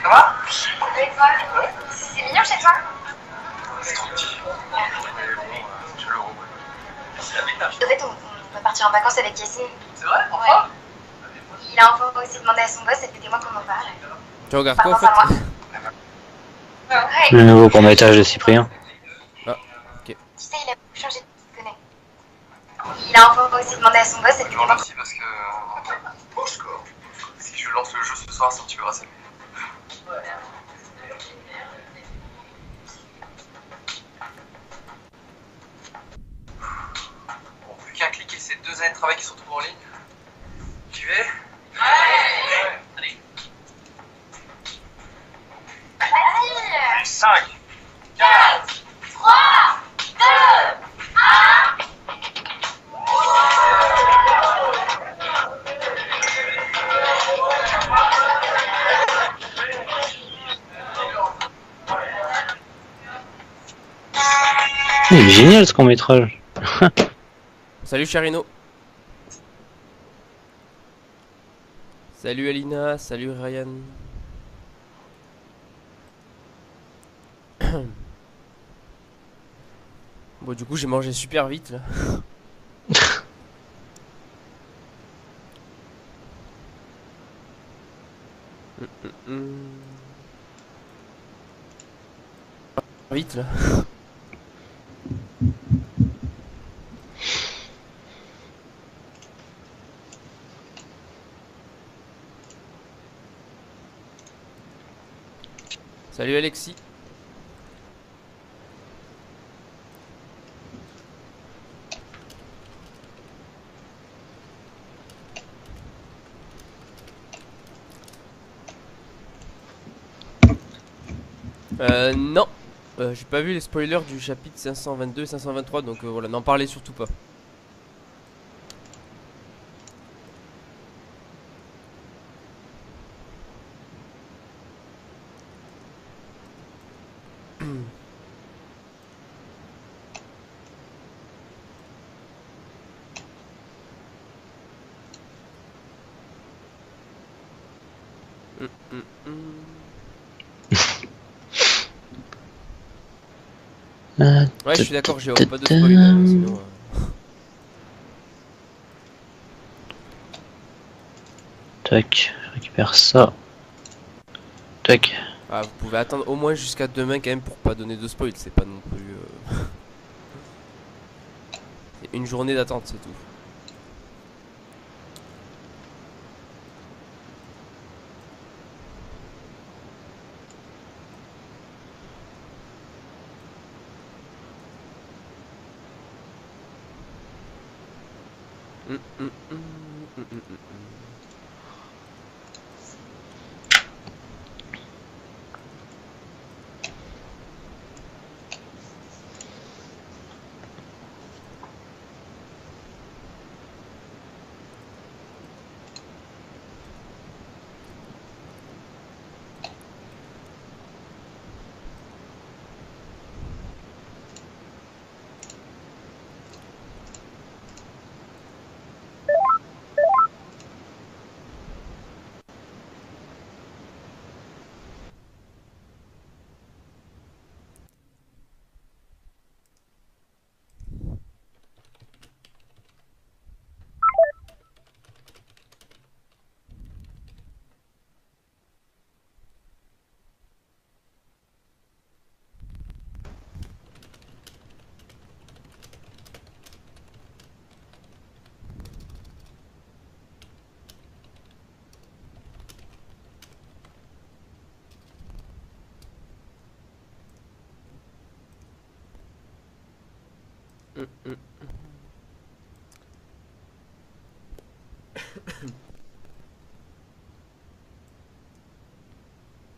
Ça va? Et toi? Ouais. C'est mignon chez toi? C'est trop petit. Mais bon, je le roule. En fait, on va partir en vacances avec Yassine. C'est vrai? Enfin? Ouais. Il a enfin aussi demandé à son boss, ça fait des mois qu'on en parle. Tu regardes quoi en fait? Ouais. Le nouveau court-métrage de Cyprien. Ah, ok. Tu sais, il a changé de connais. Il a enfin aussi demandé à son boss, ça fait Je des vous mois. remercie parce que si je lance le jeu ce soir, c'est un petit peu grâce à lui. Bon, plus qu'à cliquer ces 2 années de travail qui se retrouvent en ligne. J'y vais? Ouais. Allez. Vas-y! 5, 4, 3, 2, 1. Il est génial ce court-métrage. Salut Charino. Salut Alina, salut Ryan. Bon du coup j'ai mangé super vite là. Vite là. Salut Alexis. Non. J'ai pas vu les spoilers du chapitre 522 et 523 donc voilà, n'en parlez surtout pas. Ouais, je suis d'accord, j'ai pas de spoil sinon. Tac, je récupère ça. Tac. Ah, vous pouvez attendre au moins jusqu'à demain quand même pour pas donner de spoil, c'est pas non plus. C'est une journée d'attente, c'est tout.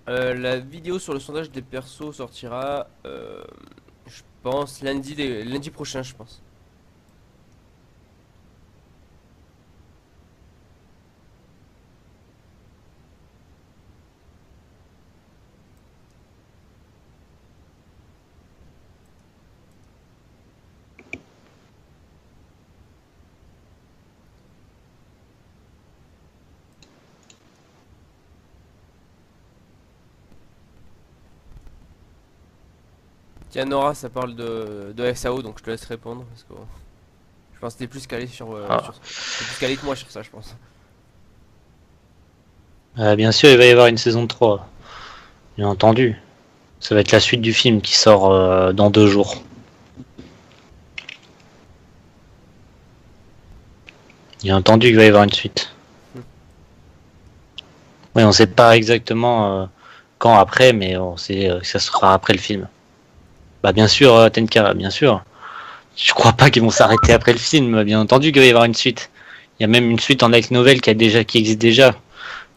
La vidéo sur le sondage des persos sortira, je pense, lundi prochain, je pense. Tiens Nora, ça parle de SAO, donc je te laisse répondre parce que je pense que t'es plus calé t'es plus calé que moi sur ça, je pense. Bien sûr, il va y avoir une saison 3. Bien entendu. Ça va être la suite du film qui sort dans 2 jours. Bien entendu qu'il va y avoir une suite. Oui, on sait pas exactement quand après, mais on sait que ça sera après le film. Bah bien sûr, Tenka, bien sûr. Je crois pas qu'ils vont s'arrêter après le film. Bien entendu qu'il va y avoir une suite. Il y a même une suite en light novel qui existe déjà.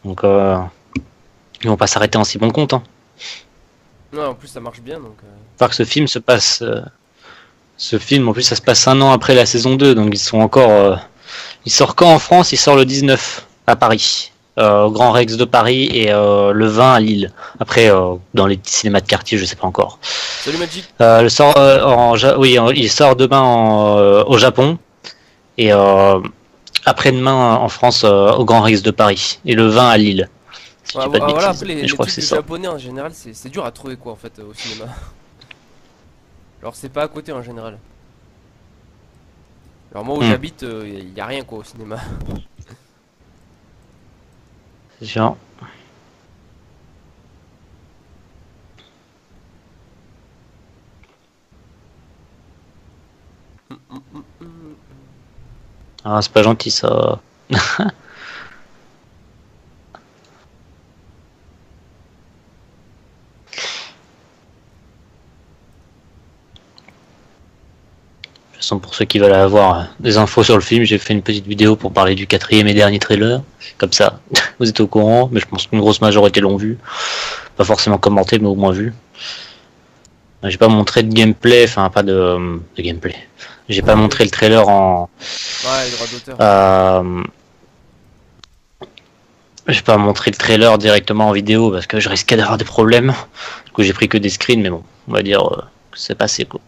Donc ils vont pas s'arrêter en si bon compte. Hein. Non, en plus ça marche bien donc. Voir que ce film se passe. Ce film, en plus, ça se passe 1 an après la saison 2, donc ils sont encore. Il sort quand en France? Il sort le 19 à Paris. Au Grand Rex de Paris et le 20 à Lille. Après, dans les cinémas de quartier, je sais pas encore. Salut Magic. Il sort demain au Japon et après-demain en France au Grand Rex de Paris et le 20 à Lille. Si Ouais, je dis pas de voilà, bêtises. après Mais les je crois que trucs c'est ça. japonais en général, c'est dur à trouver quoi en fait au cinéma. Alors c'est pas à côté en général. Alors moi où j'habite, y a rien quoi au cinéma. C'est sûr. Ah, c'est pas gentil ça. De toute façon, pour ceux qui veulent avoir des infos sur le film, j'ai fait une petite vidéo pour parler du 4e et dernier trailer. Comme ça, vous êtes au courant, mais je pense qu'une grosse majorité l'ont vu. Pas forcément commenté, mais au moins vu. J'ai pas montré de gameplay, enfin pas de gameplay. J'ai pas montré le trailer en. Ouais, les droits d'auteur. J'ai pas montré le trailer directement en vidéo parce que je risquais d'avoir des problèmes. Du coup, j'ai pris que des screens, mais bon, on va dire que c'est passé quoi.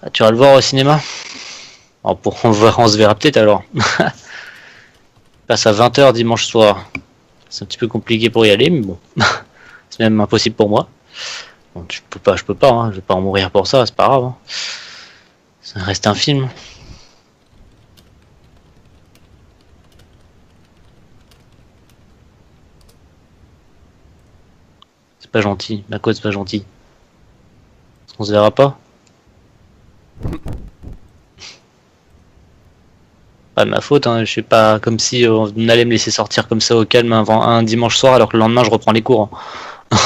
Ah, tu vas le voir au cinéma? Alors, on se verra peut-être alors. Passe à 20 h dimanche soir. C'est un petit peu compliqué pour y aller, mais bon. C'est même impossible pour moi. Bon, je peux pas, hein. Je vais pas en mourir pour ça, c'est pas grave. Hein. Ça reste un film. C'est pas gentil. À quoi c'est pas gentil? On se verra pas? Pas de ma faute, hein. Je sais pas comme si on allait me laisser sortir comme ça au calme un dimanche soir alors que le lendemain je reprends les cours. Hein.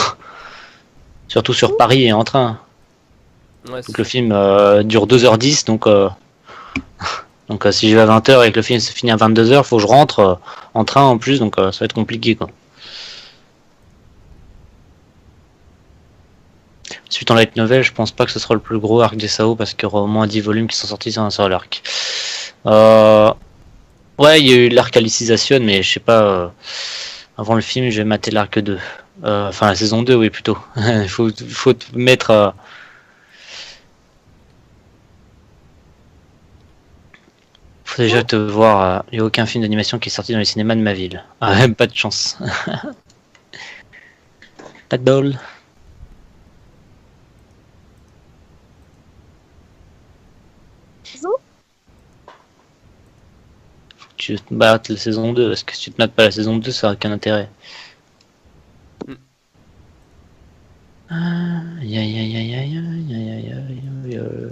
Surtout sur Paris et en train. Ouais, Donc le film dure 2h10, donc si j'y vais à 20 h et que le film se finit à 22 h, faut que je rentre en train en plus, donc ça va être compliqué quoi. Suite en light novel, je pense pas que ce sera le plus gros arc des SAO parce qu'il y aura au moins 10 volumes qui sont sortis sur un seul arc. Ouais, il y a eu l'arc Alicization, mais je sais pas. Avant le film, je vais mater l'arc 2. Enfin, la saison 2, oui, plutôt. Il faut te mettre. Faut déjà te voir. Il n'y a aucun film d'animation qui est sorti dans les cinémas de ma ville. Ah, même pas de chance. Pas de bol. Tu te battes la saison 2, parce que si tu te mates pas la saison 2, ça n'a aucun intérêt. Aïe aïe aïe aïe aïe aïe aïe aïe aïe.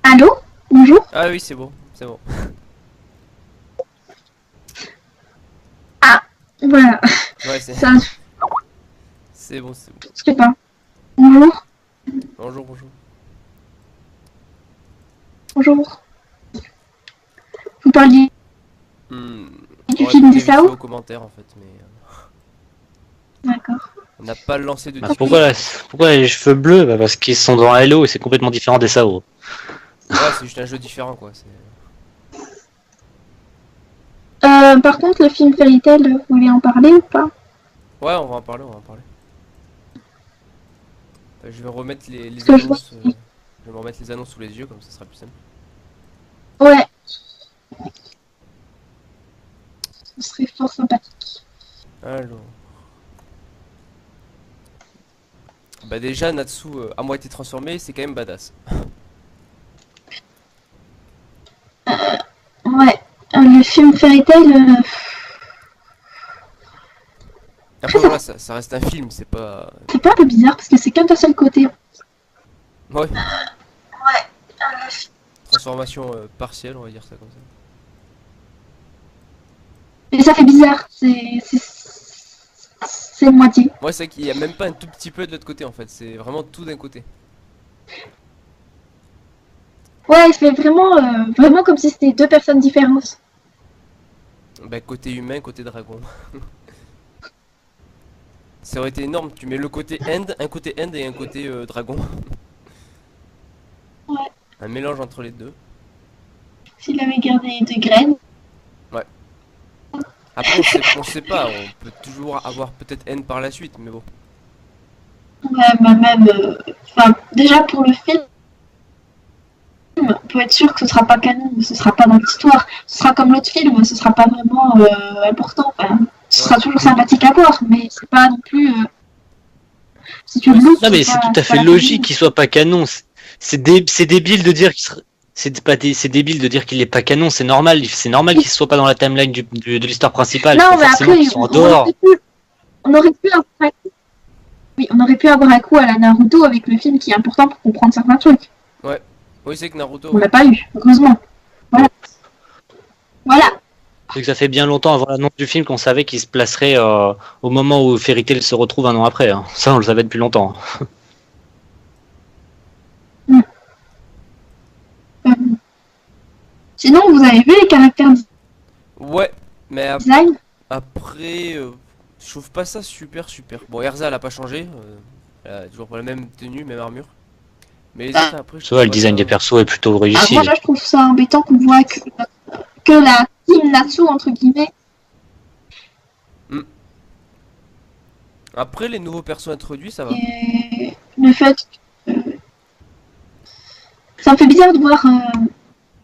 Allô? Bonjour? Ah oui, c'est bon, c'est bon. Ah, voilà. Ouais, c'est Ça, c'est bon, c'est bon. je sais pas. Bonjour? Bonjour, bonjour. Bonjour. Vous parliez Hmm, du on va film écouter des vite fait SAO? aux commentaires en fait, mais. D'accord. On n'a pas lancé de Bah, discussion. pourquoi les cheveux bleus? Bah, parce qu'ils sont dans Halo et c'est complètement différent des Sao. Ouais, c'est juste un jeu différent quoi. Par contre, le film Fairy Tail, vous voulez en parler ou pas? Ouais, on va en parler, on va en parler. Je vais remettre les Parce que je vois annonces. Je vais me remettre les annonces sous les yeux, comme ça sera plus simple. Ouais. Ce serait fort sympathique. Alors. Bah déjà, Natsu à moitié transformé, c'est quand même badass. Ouais. Le film Fairy Tail, Après voilà, ça reste un film, c'est pas... c'est pas un peu bizarre parce que c'est qu'un seul côté. Ouais, Ouais. transformation partielle, on va dire ça comme ça. Et ça fait bizarre. C'est moitié. Moi, c'est qu'il y a même pas un tout petit peu de l'autre côté en fait, c'est vraiment tout d'un côté. Ouais, c'est vraiment comme si c'était deux personnes différentes. Bah côté humain, côté dragon. Ça aurait été énorme, tu mets le côté end, un côté end et un côté dragon. Ouais. Un mélange entre les deux. S'il avait gardé deux graines. Après on sait pas, on peut toujours avoir peut-être end par la suite, mais bon. Ouais, bah même. Enfin, déjà pour le film, on peut être sûr que ce sera pas canon, ce sera pas dans l'histoire. Ce sera comme l'autre film, ce sera pas vraiment important. Enfin, ce sera toujours sympathique à voir, mais c'est pas non plus. Si tu le loupes, Non, mais c'est tout à fait logique qu'il soit pas canon. C'est débile de dire qu'il serait. C'est débile de dire qu'il est pas canon, c'est normal qu'il soit pas dans la timeline de l'histoire principale. Non, Faut mais forcément après, qu'ils sont en dehors. on aurait pu avoir un coup. Oui, on aurait pu avoir un coup à la Naruto avec le film qui est important pour comprendre certains trucs. Ouais, oui c'est que Naruto. On l'a pas eu, heureusement. Voilà. Voilà. C'est que ça fait bien longtemps avant l'annonce du film qu'on savait qu'il se placerait au moment où Fairy Tail se retrouve un an après. Hein. Ça, on le savait depuis longtemps. Sinon, vous avez vu les caractères Ouais, mais design? après, je trouve pas ça super. Bon, Erza elle a pas changé, elle a toujours pas la même tenue, même armure. Mais les autres après, je Tu vois, le trouve design pas des persos est plutôt Ah, réussi. moi, là, je trouve ça embêtant qu'on voit que la team Natsu, entre guillemets. Après, les nouveaux persos introduits, ça va. Et le fait que... Ça me fait bizarre de voir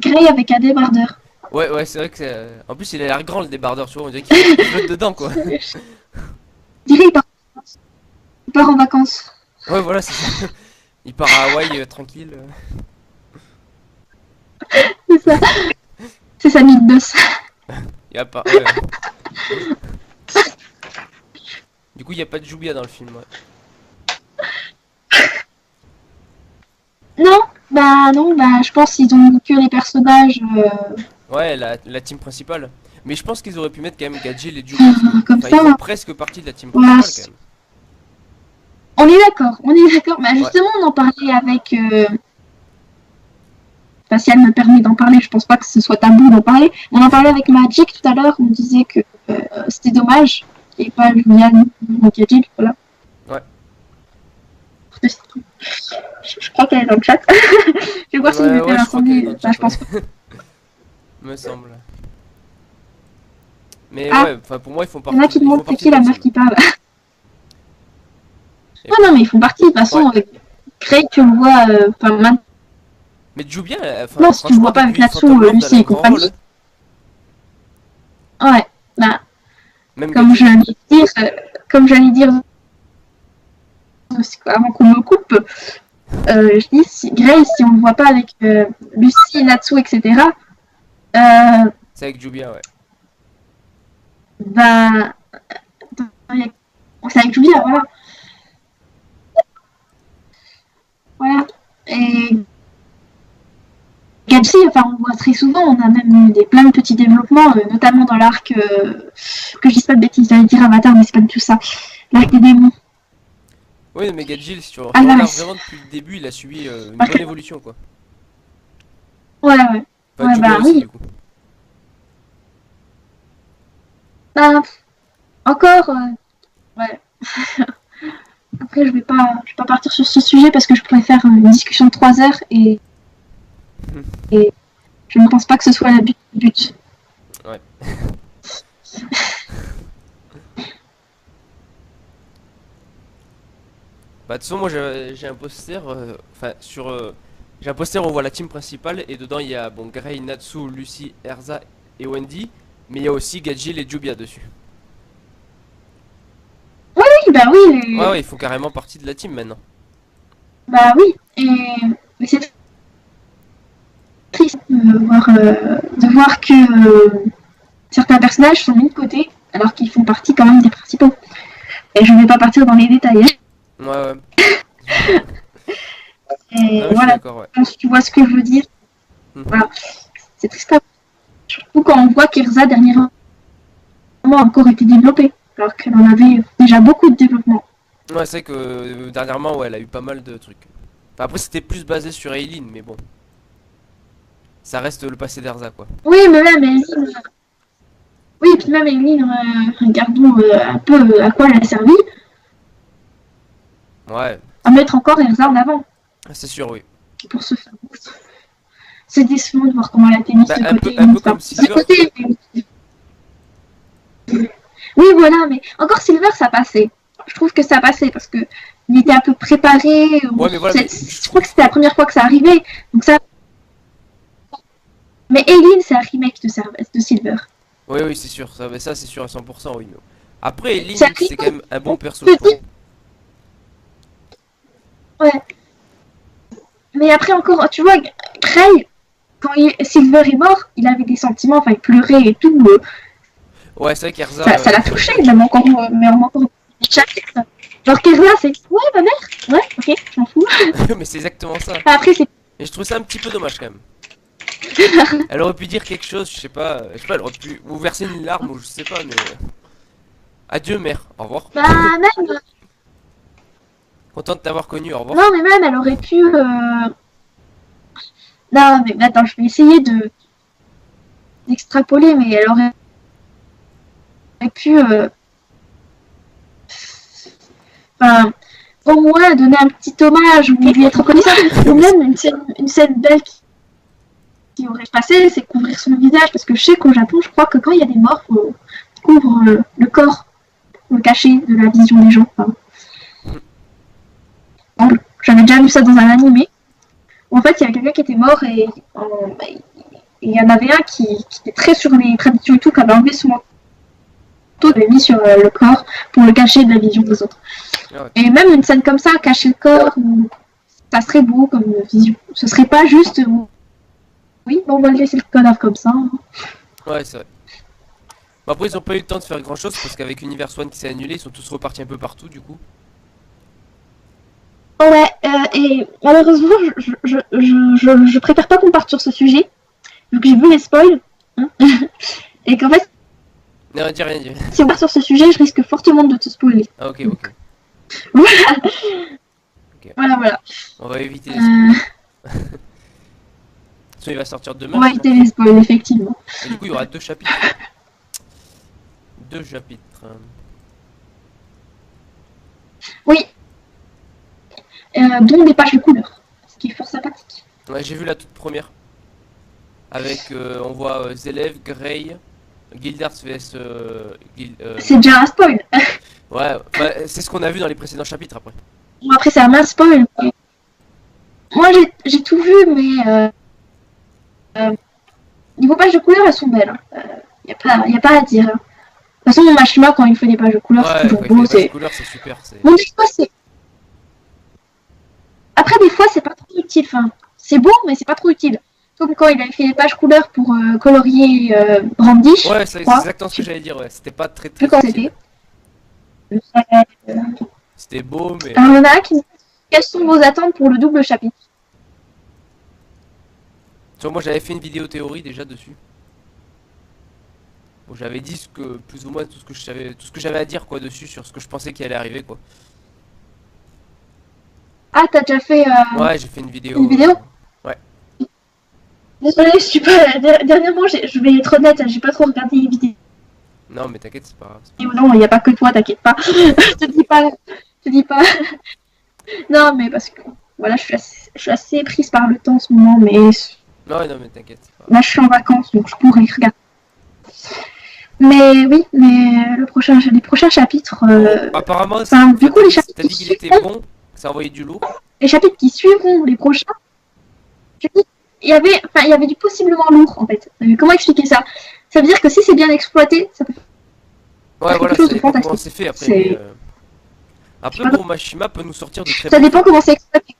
Grey avec un débardeur. Ouais, c'est vrai que en plus, il a l'air grand le débardeur, tu vois, on dirait qu'il flotte dedans quoi. Je dirais il part en vacances. Ouais, voilà, c'est ça. Il part à Hawaï tranquille. C'est ça. C'est sa mythe d'os. Il y a pas. Ouais. Du coup, il y a pas de Jubia dans le film. Ouais. Non, je pense qu'ils ont mis que les personnages Ouais, la team principale. Mais je pense qu'ils auraient pu mettre quand même Gadget et Jubia. comme Enfin, ça. ils font presque partie de la team Voilà. principale quand même. On est d'accord. Bah, justement, on en parlait avec. Enfin, si elle me permet d'en parler, je pense pas que ce soit tabou d'en parler. On en parlait avec Magic tout à l'heure, on disait que c'était dommage qu'il n'y ait pas Juliane ou Gadget, voilà. Ouais. Je crois qu'elle est dans le chat. Je vais voir si je vais faire je crois qu'elle est incendie. dans le Bah, chat, je pense pas. Me semble. Mais Ah. ouais, enfin pour moi ils font Il y partie. en a qui ils font demandent c'est partie qui de la team. meuf qui parle. Et- Non, mais ils font partie. De toute façon, Grey, tu le vois. Enfin, maintenant, Mais Jubia, non, si tu le vois pas avec Natsu, Lucie et compagnie. Ouais, bah, Même comme Gadget. j'allais dire avant qu'on me coupe, je dis Grey, si on le voit pas avec Lucie, Natsu, etc., C'est avec Jubia, ouais. bah, c'est avec Julia, voilà. Voilà. Et Gadget, enfin, on le voit très souvent, on a même eu plein de petits développements, notamment dans l'arc, que je dise pas de bêtises, j'allais dire Avatar, mais c'est pas du tout ça, l'arc des démons. Oui, mais Gadget, si tu Ah, regardes là, vraiment depuis le début, il a subi une Ok. bonne évolution quoi. Ouais. Enfin, Ouais, Jubia bah aussi oui. du coup. Bah, encore, ouais. Après, je vais pas partir sur ce sujet parce que je pourrais faire une discussion de 3 heures et je ne pense pas que ce soit le but. Ouais. Bah, de toute façon, moi j'ai un poster, enfin j'ai un poster où on voit la team principale et dedans il y a bon Grey, Natsu, Lucy, Erza et Wendy, mais il y a aussi Gajil et Jubia dessus. Oui, bah oui. Ouais, ouais, ils font carrément partie de la team maintenant. Bah oui. Mais c'est triste de voir que certains personnages sont mis de côté alors qu'ils font partie quand même des principaux. Et je ne vais pas partir dans les détails. Ouais, ouais. Et Non, mais je suis voilà, d'accord, ouais. je pense que tu vois ce que je veux dire. Voilà. C'est triste. Surtout quand on voit qu'Erza dernièrement a encore été développée, alors qu'elle en avait déjà beaucoup de développement. Ouais, c'est vrai que dernièrement, ouais, elle a eu pas mal de trucs. Enfin, après, c'était plus basé sur Eileen, mais bon. Ça reste le passé d'Erza, quoi. Oui, mais même Eileen. Oui, et puis même Eileen, regardons un peu à quoi elle a servi. Ouais, À mettre encore Erza en avant. c'est sûr, oui. Pour se faire. C'est décevant de voir comment elle a été mise Bah, de un côté. peu comme Enfin, Silver. de côté, mais- Oui, voilà, mais encore Silver, ça passait. Je trouve que ça passait parce que il était un peu préparé. Ouais, mais voilà, mais Je crois que c'était la première fois que ça arrivait. Donc ça. Mais Eileen, c'est un remake de Silver. Oui, oui, c'est sûr. Ça c'est sûr à 100%, oui. Mais après, Eileen, Ça c'est quand même un bon perso, je je trouve. dis- Ouais. Mais après encore, tu vois, Grey, quand Silver est mort, il avait des sentiments, enfin il pleurait et tout. Ouais, c'est vrai qu'Erza. Ça l'a touché, même encore, mais encore chapitre. Genre qu'Erza, c'est ouais, ma mère, ouais, ok, je m'en fous. Mais c'est exactement ça. Après, c'est Et je trouve ça un petit peu dommage quand même. Elle aurait pu dire quelque chose, je sais pas, elle aurait pu vous verser une larme ou je sais pas, mais. Adieu, mère, au revoir. bah même, Content de t'avoir connu, au revoir. non, mais même, elle aurait pu. Non, mais attends, je vais essayer d'extrapoler, mais elle aurait pu. Enfin, au moins donner un petit hommage ou lui être reconnaissante, ou même une scène belle qui aurait passé, c'est couvrir son visage, parce que je sais qu'au Japon, je crois que quand il y a des morts, on couvre le corps pour le cacher de la vision des gens. Enfin, j'avais déjà vu ça dans un animé. Où en fait, il y a quelqu'un qui était mort et il y en avait un qui était très sur les traditions et tout, qui avait enlevé son manteau, l'avait mis sur le corps pour le cacher de la vision des autres. Ah ouais. Et même une scène comme ça, cacher le corps, ça serait beau comme vision. Ce serait pas juste. Oui, bon, on va le laisser le cadavre comme ça. Ouais, c'est vrai. Bon, après, ils ont pas eu le temps de faire grand chose parce qu'avec Universe One qui s'est annulé, ils sont tous repartis un peu partout du coup. Ouais, et malheureusement, je préfère pas qu'on parte sur ce sujet, vu que j'ai vu les spoils. Hein, et qu'en fait, Non, dis rien, dis rien. si on part sur ce sujet, je risque fortement de te spoiler. Ah, ok, ok. Voilà. Ok. Voilà. On va éviter les spoils. Il va sortir demain. On va éviter les spoils, effectivement. Et du coup, il y aura 2 chapitres. 2 chapitres. Oui. Dont des pages de couleurs, ce qui est fort sympathique. Ouais, j'ai vu la toute première. Avec, on voit Zelev, Grey, Gildart vs. C'est déjà un spoil. Ouais, bah, c'est ce qu'on a vu dans les précédents chapitres après. Bon, après, c'est un mince spoil. Moi, j'ai tout vu, mais niveau pages de couleurs, elles sont belles. Y a pas à dire. De toute façon, mon Mashima, quand il fait des pages de couleurs, c'est Ouais, toujours quand il beau. fait les couleurs, c'est super. Bon, des fois, c'est. Après, des fois, c'est pas trop utile. Enfin, c'est beau, mais c'est pas trop utile. Comme quand il avait fait les pages couleurs pour colorier Brandish. Ouais, c'est exactement ce que j'allais dire. Ouais, c'était pas très Plus quand utile. c'était. C'était beau, mais. Alors, il y en a un qui me dit quelles sont vos attentes pour le double chapitre? Tu vois, moi j'avais fait une vidéo théorie déjà dessus. Bon, j'avais dit ce que, plus ou moins tout ce que je savais, tout ce que j'avais à dire quoi dessus sur ce que je pensais qui allait arriver quoi. Ah, t'as déjà fait. Ouais, j'ai fait une vidéo. Une vidéo Ouais. Désolée, je suis pas. Dernièrement, je vais être honnête, j'ai pas trop regardé les vidéos. Non, mais t'inquiète, c'est pas grave. Non, il n'y a pas que toi, t'inquiète pas. Je te dis pas. te dis pas. Non, mais parce que voilà, je suis assez prise par le temps en ce moment, mais Non, non, mais t'inquiète. là je suis en vacances, donc je pourrais regarder. Mais oui, mais les prochains chapitres, Apparemment, enfin, du coup, les chapitres t'as dit qui qu'il était suivront, bon, que ça envoyait du lourd. les chapitres qui suivront les prochains, je dis, il y avait du possiblement lourd en fait. Comment expliquer ça? Ça veut dire que si c'est bien exploité, ça peut Ouais, faire voilà, quelque chose de c'est comment fantastique. c'est fait après. C'est- Mais, après, bon, Mashima peut nous sortir de très Ça bons dépend trucs. comment c'est exploité.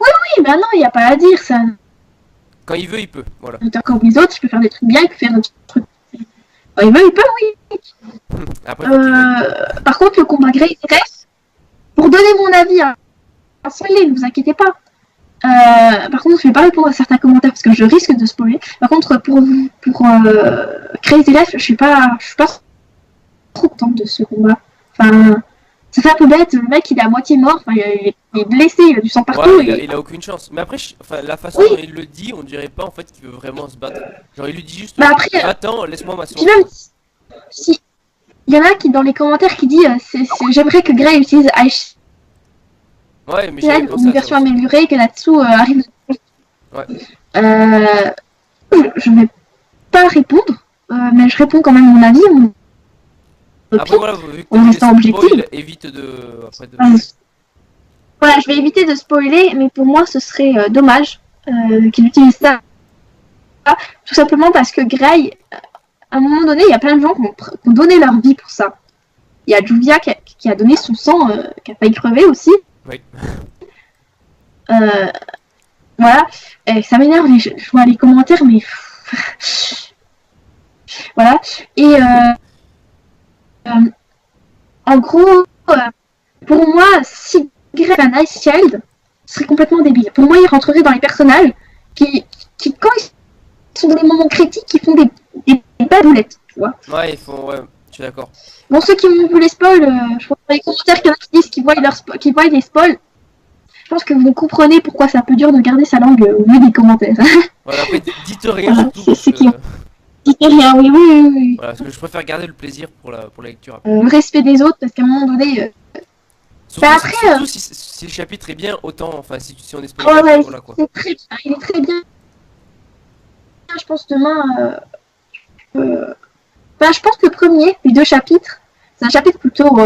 Oui, ben non, il n'y a pas à dire ça. Quand il veut, il peut. Voilà. Comme les autres, il peut faire des trucs bien, il peut faire des trucs. Quand il veut, il peut, oui. Après, faut qu'il veuille. Par contre, le combat Grey reste. Pour donner mon avis, spoiler, ne vous inquiétez pas. Par contre, je ne vais pas répondre à certains commentaires parce que je risque de spoiler. Par contre, pour Crazy Life, je suis pas trop contente de ce combat. Enfin, ça fait un peu bête. Le mec, il est à moitié mort. Enfin, il est blessé, il a du sang partout. Ouais, et... il a aucune chance. Mais après, enfin, la façon Oui. dont il le dit, on dirait pas en fait qu'il veut vraiment se battre. Genre, il lui dit juste, Bah après, attends, laisse-moi ma puis source. même, si il y en a qui dans les commentaires qui dit j'aimerais que Grey utilise Ice Ouais, mais j'avais Shield, pensé une à ça version aussi. améliorée, que Natsu arrive. Ouais. Je vais pas répondre, mais je réponds quand même mon avis. Mon Après, opinion. voilà, vu que En restant les spoils, objectif. évite de. Après, de... Voilà, je vais éviter de spoiler, mais pour moi ce serait dommage qu'il utilise ça. Tout simplement parce que Grey, à un moment donné, il y a plein de gens qui ont donné leur vie pour ça. Il y a Juvia qui a donné son sang, qui a failli crever aussi. Oui. Voilà, et ça m'énerve, je vois les commentaires, mais voilà. Et en gros, pour moi, si Grey avait un Ice Child, ce serait complètement débile. Pour moi, il rentrerait dans les personnages qui quand ils sont dans des moments critiques, ils font des badoulettes, tu vois. Ouais, ils font. Ouais, je suis d'accord. Bon, ceux qui ont vu les spoils, je vois dans les commentaires qu'il y en a qui disent qu'ils voient les spoils. Je pense que vous comprenez pourquoi c'est un peu dur de garder sa langue au vu des commentaires. Voilà, après, dites rien Voilà, surtout. c'est Parce que, Dites rien, oui. voilà, parce que je préfère garder le plaisir pour la lecture. Le respect des autres, parce qu'à un moment donné, Surtout, bah après, surtout si le chapitre est bien, autant. Enfin, si on est spoilé, ouais, voilà quoi. il est très bien. Je pense demain, je pense que le premier, les 2 chapitres, c'est un chapitre plutôt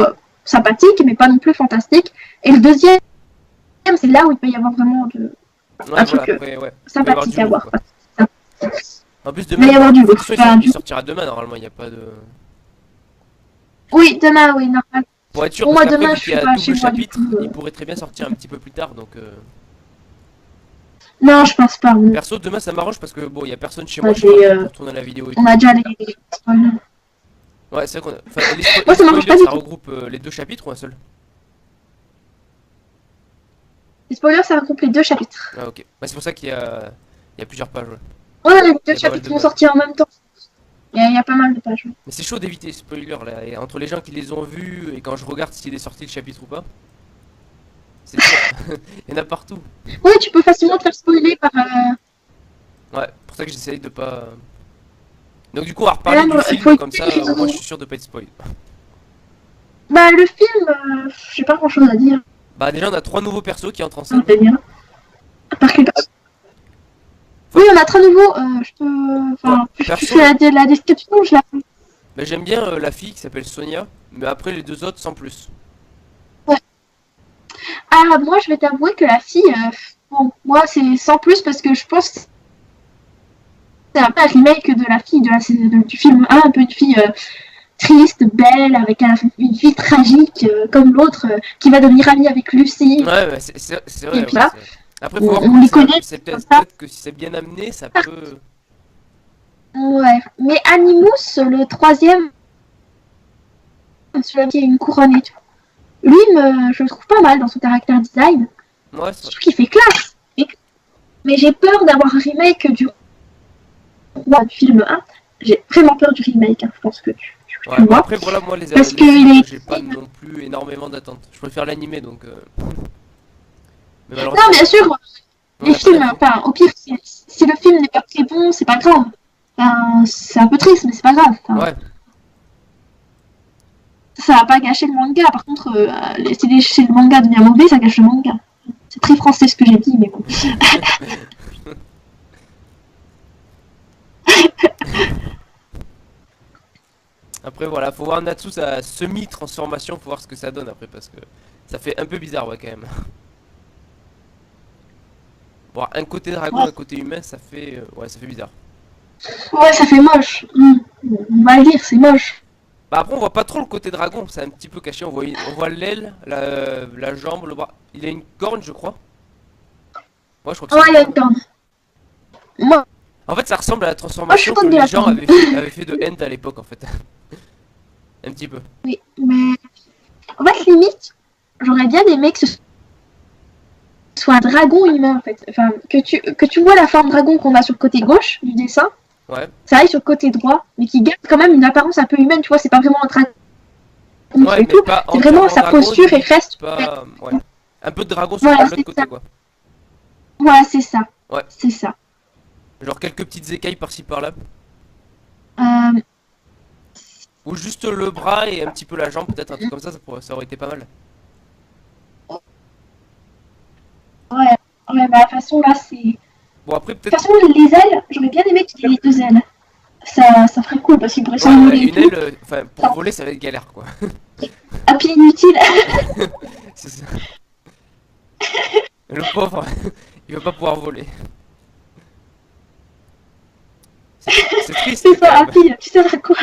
sympathique, mais pas non plus fantastique. Et le deuxième, c'est là où il peut y avoir vraiment Ouais, un truc voilà, après, ouais. sympathique à voir. En plus, Il va y avoir du lourd. il sortira demain, normalement, il n'y a pas de. Oui, demain, oui, normal. Pour être sûr, Pour parce moi, qu'après, demain, vu je qu'il y suis a pas chez double moi, du chapitre, coup, il pourrait très bien sortir un petit peu plus tard, donc. Non, je pense pas. Perso, demain, ça m'arrange parce que bon, il y a personne chez Ouais, moi pour tourner la vidéo et tout. On a déjà les. Ouais, c'est vrai qu'on a. Enfin, les Moi, ça m'arrange spoilers, pas du ça tout. regroupe les 2 chapitres ou un seul? Les spoilers, ça regroupe les 2 chapitres. Ah, ok. Bah, c'est pour ça qu'il y a plusieurs pages, ouais. Ouais, les Il y 2 a pas mal chapitres de vont pages. sortir en même temps. Il y a pas mal de pages. Mais c'est chaud d'éviter les spoilers là, et entre les gens qui les ont vus et quand je regarde s'il est sorti le chapitre ou pas. C'est sûr. Il y en a partout. Oui, tu peux facilement te faire spoiler par. Ouais, pour ça que j'essaye de pas. Donc, du coup, on va reparler Là, du film, faut comme ça, éviter les au moins je autres. suis sûr de pas être spoil. Bah, le film, j'ai pas grand chose à dire. Bah, déjà, on a 3 nouveaux persos qui entrent en scène. C'est bien. Par contre, oui, on a très nouveau. Je peux. Enfin, Ouais, je perso. fais la description, je la fais. Bah, j'aime bien la fille qui s'appelle Sonia, mais après les 2 autres sans plus. Ah, moi, je vais t'avouer que la fille, bon, moi, c'est sans plus parce que je pense que c'est un peu un remake de la fille du film 1, un peu une fille triste, belle, avec une vie tragique, comme l'autre, qui va devenir amie avec Lucy. Ouais, bah, c'est vrai. Et puis Ouais, là, après, faut voir on comment les ça- connaît, c'est comme peut-être ça. que si c'est bien amené, ça peut. Ouais, mais Animus, le 3e, celui qui a une couronne et tout, lui, je le trouve pas mal dans son caractère design. Ouais, Je trouve qu'il fait classe. Mais j'ai peur d'avoir un remake du roi du film 1. J'ai vraiment peur du remake, hein. Je pense que tu ouais, bah, vois. après, voilà, moi, les Parce les que films, il est- j'ai pas non plus énormément d'attentes. Je préfère l'animé donc. Mais Non, malheureusement, bien sûr, on les a pas films, d'infos. enfin, au pire, si le film n'est pas très bon, c'est pas grave. Enfin, c'est un peu triste, mais c'est pas grave. Enfin, Ouais, ça va pas gâcher le manga. Par contre, si le manga devient mauvais, ça gâche le manga. C'est très français ce que j'ai dit, mais bon. Après voilà, faut voir Natsu sa semi-transformation, faut voir ce que ça donne après parce que ça fait un peu bizarre ouais quand même. Bon, un côté dragon, Ouais. un côté humain, ça fait ouais, ça fait bizarre. Ouais, ça fait moche. On va le dire, c'est moche. Bah après on voit pas trop le côté dragon, c'est un petit peu caché, on voit l'aile, la jambe, le bras. Il a une corne je crois. Ouais je crois que Ouais, c'est il y a une une corne. corne. Moi, En fait ça ressemble à la moi, je transformation suis que fan de les la gens corne. avaient fait de End à l'époque en fait. Un petit peu. Oui, mais en fait, limite, j'aurais bien aimé que ce soit un dragon humain en fait. Enfin, que tu vois la forme dragon qu'on a sur le côté gauche du dessin, Ouais. ça aille sur le côté droit, mais qui garde quand même une apparence un peu humaine, tu vois, c'est pas vraiment un dragon Ouais, et mais tout, pas c'est vraiment entièrement sa dragon, posture et limite reste. pas ouais. Un peu de dragon sur Voilà, l'autre c'est côté ça. quoi. Voilà, c'est ça. Ouais. C'est ça. Genre quelques petites écailles par-ci par-là. Euh, Ou juste le bras et un petit peu la jambe, peut-être un truc comme ça, ça aurait été pas mal. ouais, ouais, bah, de toute façon, là, c'est. De Bon après toute peut-être façon, les ailes, j'aurais bien aimé qu'il ait les deux ailes. Ça ferait cool parce qu'il pourrait ouais, s'envoler et une tout. aile, enfin pour Ça. voler ça va être galère quoi. À pied inutile. C'est ça. Le pauvre, il va pas pouvoir voler. C'est triste C'est quand ça, à même. pied, tu sais à quoi.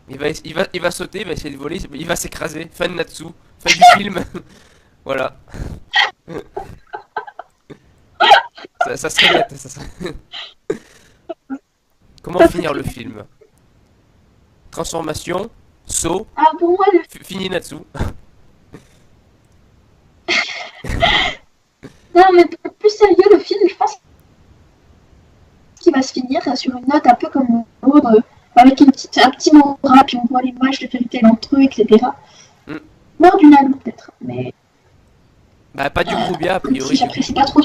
Il va sauter, il va essayer de voler, il va s'écraser. Fin de Natsu, fin du film. Voilà. Ça serait net, ça serait... Comment Ça finir le film? Transformation, saut, Ah, pour moi, le. fini Natsu. Non, mais pour être plus sérieux, le film, je pense qu'il va se finir sur une note un peu comme l'autre, avec un petit moral, puis on voit l'image de vérité entre eux, etc. Mm. Mort du Nanou, peut-être, mais Bah pas du Groubia a si priori. Du coup. j'apprécie pas trop.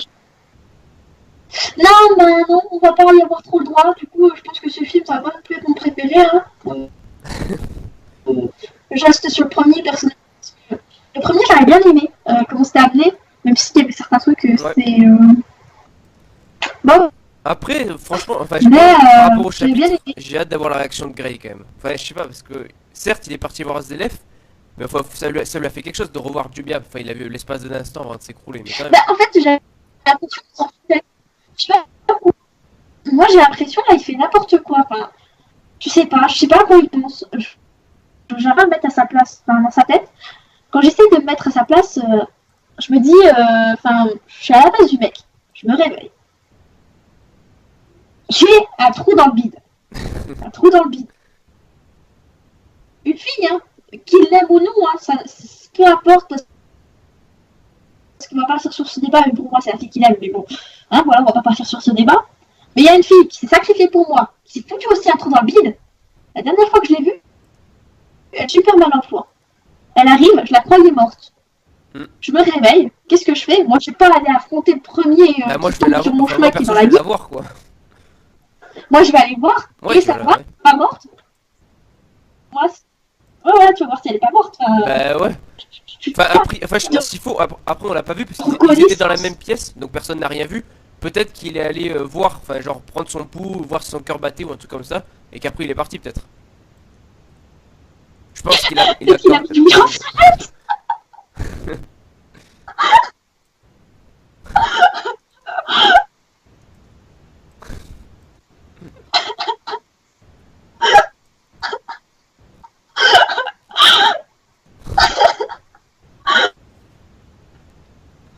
Non, bah non, on va pas y avoir trop le droit, du coup, je pense que ce film, ça va pas non plus être mon préféré, hein. Je reste sur le premier, personnellement. Le premier, j'avais bien aimé, comment c'était amené, même s'il y avait certains trucs, c'était... Bon, Après, franchement, enfin, mais par rapport au j'avais bien chapitre, aimé. j'ai hâte d'avoir la réaction de Grey quand même. Enfin, je sais pas, parce que certes, il est parti voir SDLF, mais enfin, ça lui a fait quelque chose de revoir Jubia. Enfin, il a vu l'espace d'un instant avant de s'écrouler, mais quand même. Bah, en fait, j'ai l'impression qu'en fait, je sais pas, moi j'ai l'impression là il fait n'importe quoi. Enfin, je sais pas à quoi il pense. J'arrive à me mettre à sa place, enfin, dans sa tête. Quand j'essaie de me mettre à sa place, je me dis, enfin, je suis à la place du mec. Je me réveille. J'ai un trou dans le bide. Un trou dans le bide. Une fille, hein, qu'il l'aime ou non, hein, ça, peu importe. Parce qu'on va partir sur ce débat, mais pour moi c'est la fille qu'il aime, mais bon, hein, voilà, on va pas partir sur ce débat. Mais il y a une fille qui s'est sacrifiée pour moi, qui s'est foutue aussi un trou dans le bide. La dernière fois que je l'ai vue, elle est super mal en foi. Elle arrive, je la croyais morte. Je me réveille, qu'est-ce que je fais? Moi je vais pas aller affronter le premier Bah, moi, qui je vais tombe sur mon enfin, chemin moi, qui est perso, dans je la vais vie. la voir quoi. Moi je vais aller voir, Ouais, et tu vas ça la va, ouais. pas morte. Moi, ouais, tu vas voir si elle est pas morte. Bah ouais. Enfin, après, je pense qu'il faut. Après, on l'a pas vu parce qu'ils Reconnaissance. étaient dans la même pièce, donc personne n'a rien vu. Peut-être qu'il est allé voir, enfin, genre prendre son pouls, voir si son cœur battait ou un truc comme ça, et qu'après il est parti peut-être. Je pense qu'il a. Peut-être qu'il a mis du bien.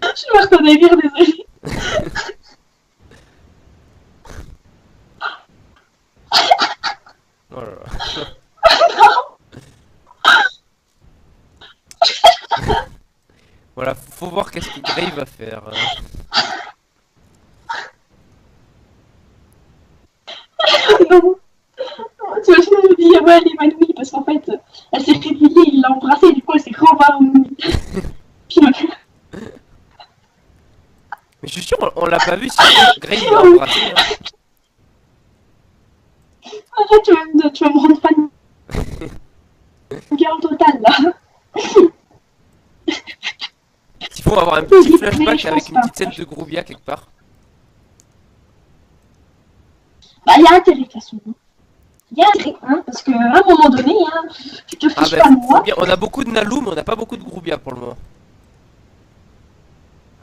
Je me reconnais rire, désolé. Oh là là. Voilà, faut voir qu'est-ce que Grey va faire. Non. Tu vois, je me dis, ouais, elle est évanouie parce qu'en fait, elle s'est réveillée, il l'a embrassée, et du coup, elle s'est réévanouie. Puis, Mais je suis sûr, on l'a pas vu si Grey il l'a embrassé. Hein. arrête, tu vas me rendre fan. girl total là. Il faut avoir un petit Mais flashback je avec pense une pas. petite scène de Groovia quelque part. Bah, il y a intérêt de toute façon. Il y a intérêt, hein, parce qu'à un moment donné, hein, tu te Ah fiches bah pas de faut moi. bien, on a beaucoup de Nalu mais on n'a pas beaucoup de Groovia pour le moment.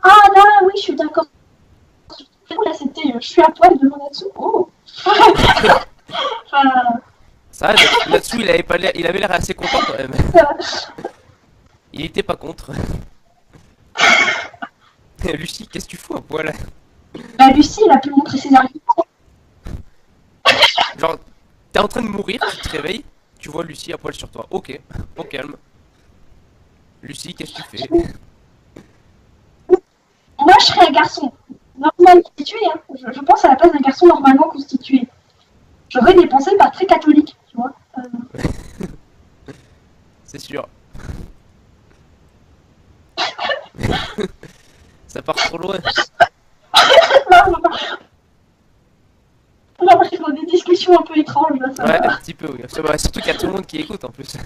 Ah là, oui, je suis d'accord. Là, c'était je suis à poil devant Natsu. Oh. Enfin, Ça, Natsu il avait l'air assez content quand même. Il était pas contre. Lucie, qu'est-ce que tu fous à poil? bah, Lucie, elle a pu montrer ses arguments. Genre, t'es en train de mourir, tu te réveilles, tu vois Lucie à poil sur toi. Ok, au calme. Lucie, qu'est-ce que tu fais? Moi, je serais un garçon normal constitué. Hein. Je pense à la place d'un garçon normalement constitué. J'aurais des pensées pas très catholiques, tu vois. C'est sûr. Ça part trop loin. On va rentrer dans des discussions un peu étranges, là, ça Ouais, va. un petit peu, oui. Surtout qu'il y a tout le monde qui écoute en plus.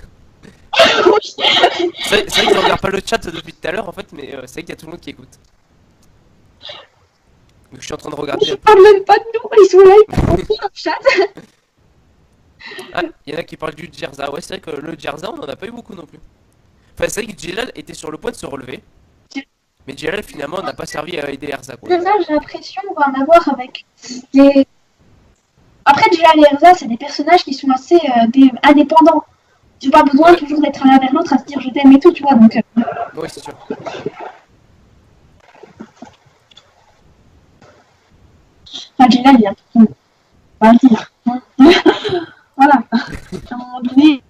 Oui. C'est vrai que je regarde pas le chat depuis tout à l'heure en fait, mais c'est vrai qu'il y a tout le monde qui écoute. Donc je suis en train de regarder. Je parle même pas de nous, ils sont là, ils font dans le chat. Ah, il y en a qui parlent du Djerza. Ouais, c'est vrai que le Djerza, on en a pas eu beaucoup non plus. Enfin, c'est vrai que Jelal était sur le point de se relever. Mais Jelal finalement n'a pas servi à aider Erza quoi. Erza, j'ai l'impression qu'on va en avoir avec des... Après, déjà, les Erza, c'est des personnages qui sont assez indépendants. Ils n'ont pas besoin Ouais. toujours d'être l'un vers l'autre à se dire je t'aime et tout, tu vois, donc... Oui, c'est sûr. Enfin, Jelal, il a tout... On va le dire. Hein. Voilà. À un moment donné...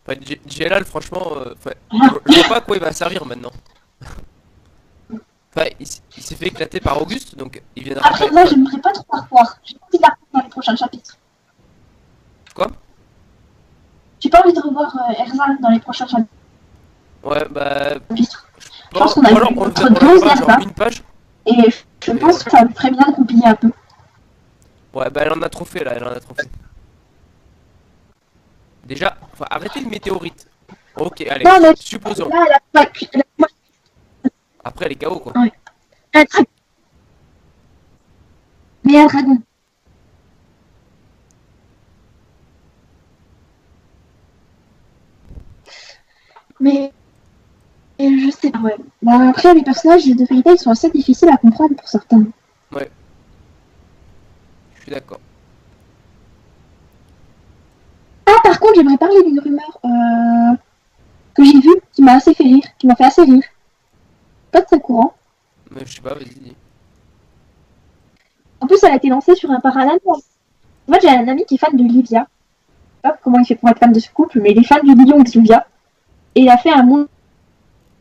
Enfin, Jelal, franchement, je vois pas à quoi il va servir maintenant. Enfin, il s'est fait éclater par Auguste, donc il viendra Après, pas. là, j'aimerais pas trop la revoir. J'ai pas envie de la revoir dans les prochains chapitres. Quoi? J'ai pas envie de revoir Erza dans les prochains chapitres. Ouais, bah. Je pense qu'on a Ou alors vu on le notre verra dose genre d'Erza. une page. Et je pense que ça me ferait bien de compiler un peu. Ouais, bah elle en a trop fait là, elle en a trop fait. Déjà, faut arrêter le météorite. Ok, allez, Non, mais supposons. là, elle a Après, elle est KO quoi. Ouais. un dragon. Mais un dragon. Mais je sais pas, ouais. Bah, après, les personnages de Fairy Tail sont assez difficiles à comprendre pour certains. Ouais. Je suis d'accord. Ah, par contre, j'aimerais parler d'une rumeur que j'ai vue qui m'a assez fait rire, qui m'a fait assez rire. Pas de courant. Mais je sais pas, vas-y. En plus, elle a été lancée sur un parallèle. En fait, j'ai un ami qui est fan de Livia. Je sais pas comment il fait pour être fan de ce couple, mais il est fan du million de Livia. Et il a fait un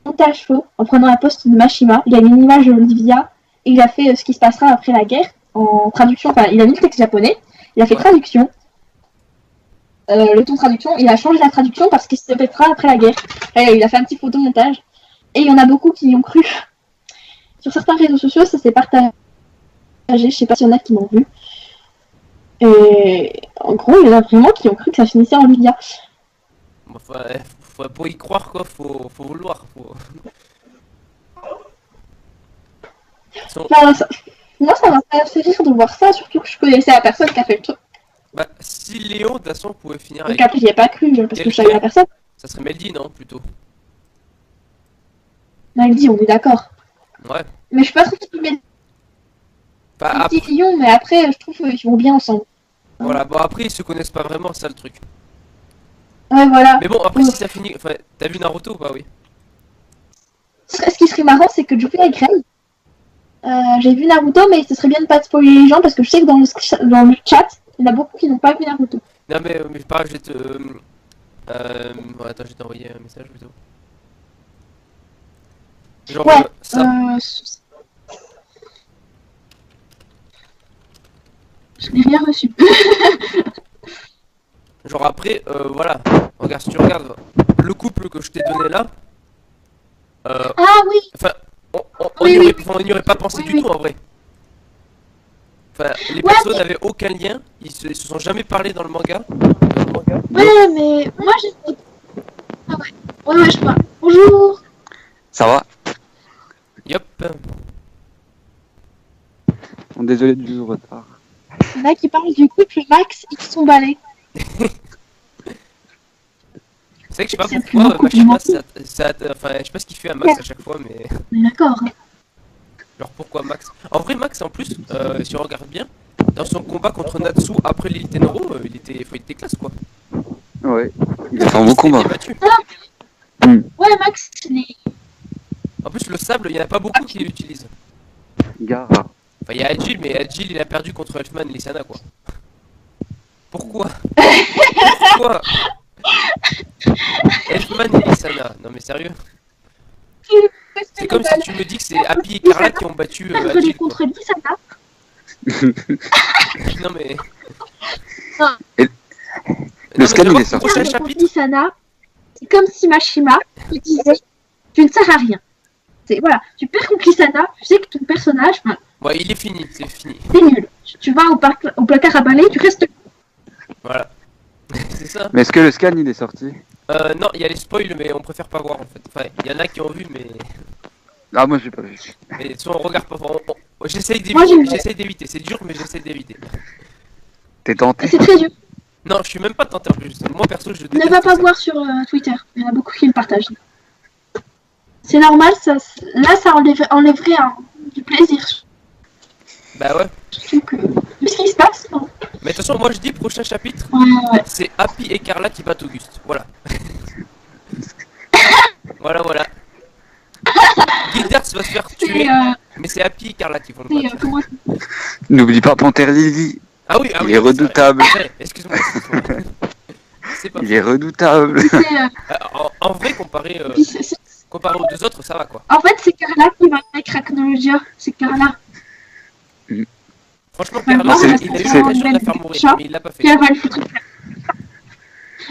montage faux en prenant un poste de Mashima. Il a mis une image de Livia et il a fait ce qui se passera après la guerre en traduction. Enfin, il a mis le texte japonais, il a fait traduction. Le ton traduction, il a changé la traduction parce qu'il se répétera après la guerre. Il a fait un petit photomontage. Et il y en a beaucoup qui y ont cru. Sur certains réseaux sociaux, ça s'est partagé. Je sais pas s'il y en a qui l'ont vu. Et en gros, il y en a vraiment qui ont cru que ça finissait en Livia. Enfin, pour y croire quoi, faut vouloir. Enfin, moi, ça m'a fait rire de voir ça, surtout que je connaissais la personne qui a fait le truc. Bah, si Léon, de toute façon, pouvait finir Donc avec. après, j'y ai pas cru, parce que je savais la personne. Ça serait Meldy, non, plutôt. Elle dit, on est d'accord. Ouais. Mais je suis pas trop mais Bah, un après, petit lion, mais après, je trouve qu'ils vont bien ensemble. voilà, bon, après, ils se connaissent pas vraiment, c'est ça le truc. Ouais, voilà. Mais bon, après, si ça finit. Enfin, t'as vu Naruto ou pas, oui? Ce qui serait marrant, c'est que Jupiter et Grey. J'ai vu Naruto, mais ce serait bien de pas spoiler les gens, parce que je sais que dans le chat, il y en a beaucoup qui n'ont pas vu Naruto. Non, mais pas, je vais te. Ouais, attends, je vais t'envoyer un message plutôt. Genre, Ouais, ça. Je n'ai rien reçu. Genre, après, voilà. Regarde, si tu regardes le couple que je t'ai donné là. Ah oui. Enfin, on Oui, n'y aurait pas pensé Oui, du oui. tout en vrai. Enfin, les Ouais, persos mais- n'avaient aucun lien, ils se sont jamais parlé dans le manga. Ouais, mais moi j'ai. Ah ouais. Ouais, je parle. Bonjour. Ça va? Yop. Bon, désolé du retard. Il y en a qui parlent du couple Max X sont balais. C'est vrai que je sais pas C'est pourquoi plus Maxima, beaucoup. enfin, je sais pas ce qu'il fait à Max à chaque fois, mais On est d'accord. Hein. genre pourquoi Max? En vrai, Max en plus, si on regarde bien, dans son combat contre Natsu après l'élite Tenoro, il était classe quoi. Ouais. Il a fait un beau Il s'était combat. débattu. Ouais, Max, il est. En plus, le sable, il y en a pas beaucoup qui l'utilisent. Gara. Enfin, il y a Agile, mais Agile il a perdu contre Elfman et Lissana quoi. Pourquoi? Pourquoi? Elfman et Lissana, non mais sérieux? C'est comme si tu me dis que c'est Happy et Carla qui ont battu Perdre Agile quoi. contre Lissana. Non mais. Le scan, il est sorti. sorti. Prochain Perdre contre chapitre. Lissana, c'est comme si Mashima il disait tu ne sers à rien. C'est voilà, tu perds contre Lissana, tu sais que ton personnage, enfin, Ouais, il est fini, c'est fini. t'es nul. Tu vas au placard à balai, tu restes. Voilà. C'est ça. Mais est-ce que le scan, il est sorti? Non, il y a les spoils, mais on préfère pas voir en fait. Enfin, il y en a qui ont vu, Ah, moi, j'ai pas vu. mais soit on regarde pas. J'essaye Moi, j'aime d'éviter. bien. J'essaye d'éviter. C'est dur, mais j'essaie d'éviter. T'es tenté? C'est très dur. Non, je suis même pas tenté en plus. Moi perso, je Ne déteste va pas ça. voir sur Twitter. Il y en a beaucoup qui le partagent. C'est normal, ça enlèverait du plaisir. Bah ouais. Surtout que. Vu ce qui se passe, non. Mais de toute façon, moi je dis prochain chapitre, Ouais. c'est Happy et Carla qui battent Auguste. Voilà. Voilà. Gildert va se faire tuer, C'est. mais c'est Happy et Carla qui vont le battre. Comment N'oublie pas Panthère Lily. Ah oui, Il est redoutable. c'est vrai. Excuse-moi. C'est pas. Il est redoutable. c'est. En vrai, comparé aux deux autres, ça va quoi. En fait, c'est Carla qui va avec Rachnologia. C'est Carla. Franchement, Ouais, Carla, c'est- il a eu c'est- l'occasion de la faire mourir, Chat. mais il l'a pas fait. Qui va le foutre.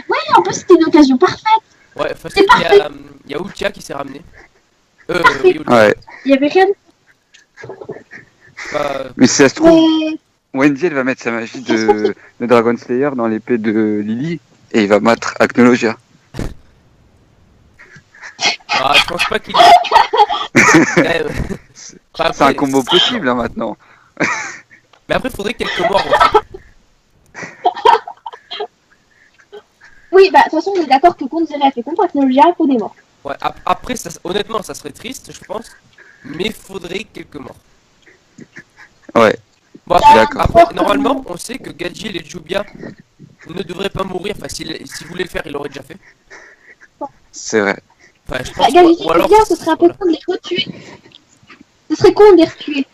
Ouais, en plus, c'était une occasion parfaite. Ouais, parce C'est qu'il y a Ultia qui s'est ramené. Oui, Ultia. Ouais. Il y avait rien. Bah, Mais si ça se trouve, Mais. Wendy, elle va mettre sa magie de Dragon Slayer dans l'épée de Lily et il va battre Acnologia. je pense pas qu'il. Ouais, enfin, C'est un après, combo possible hein, maintenant. Mais après, faudrait quelques morts. En fait. Oui, bah, de toute façon, on est d'accord que contre Zeref et contre Rachnologia, il faut des morts. Ouais, après, honnêtement, ça serait triste, je pense. Mais faudrait quelques morts. Ouais. Bon, après, D'accord. normalement, on sait que Gadjil et Jubia ne devraient pas mourir. Enfin, s'il voulait le faire, il l'aurait déjà fait. C'est vrai. Enfin, je Bah, pense. Gadjil Ou et alors, Jubia, ce serait un peu voilà. con de les retuer. Ce serait con de les retuer.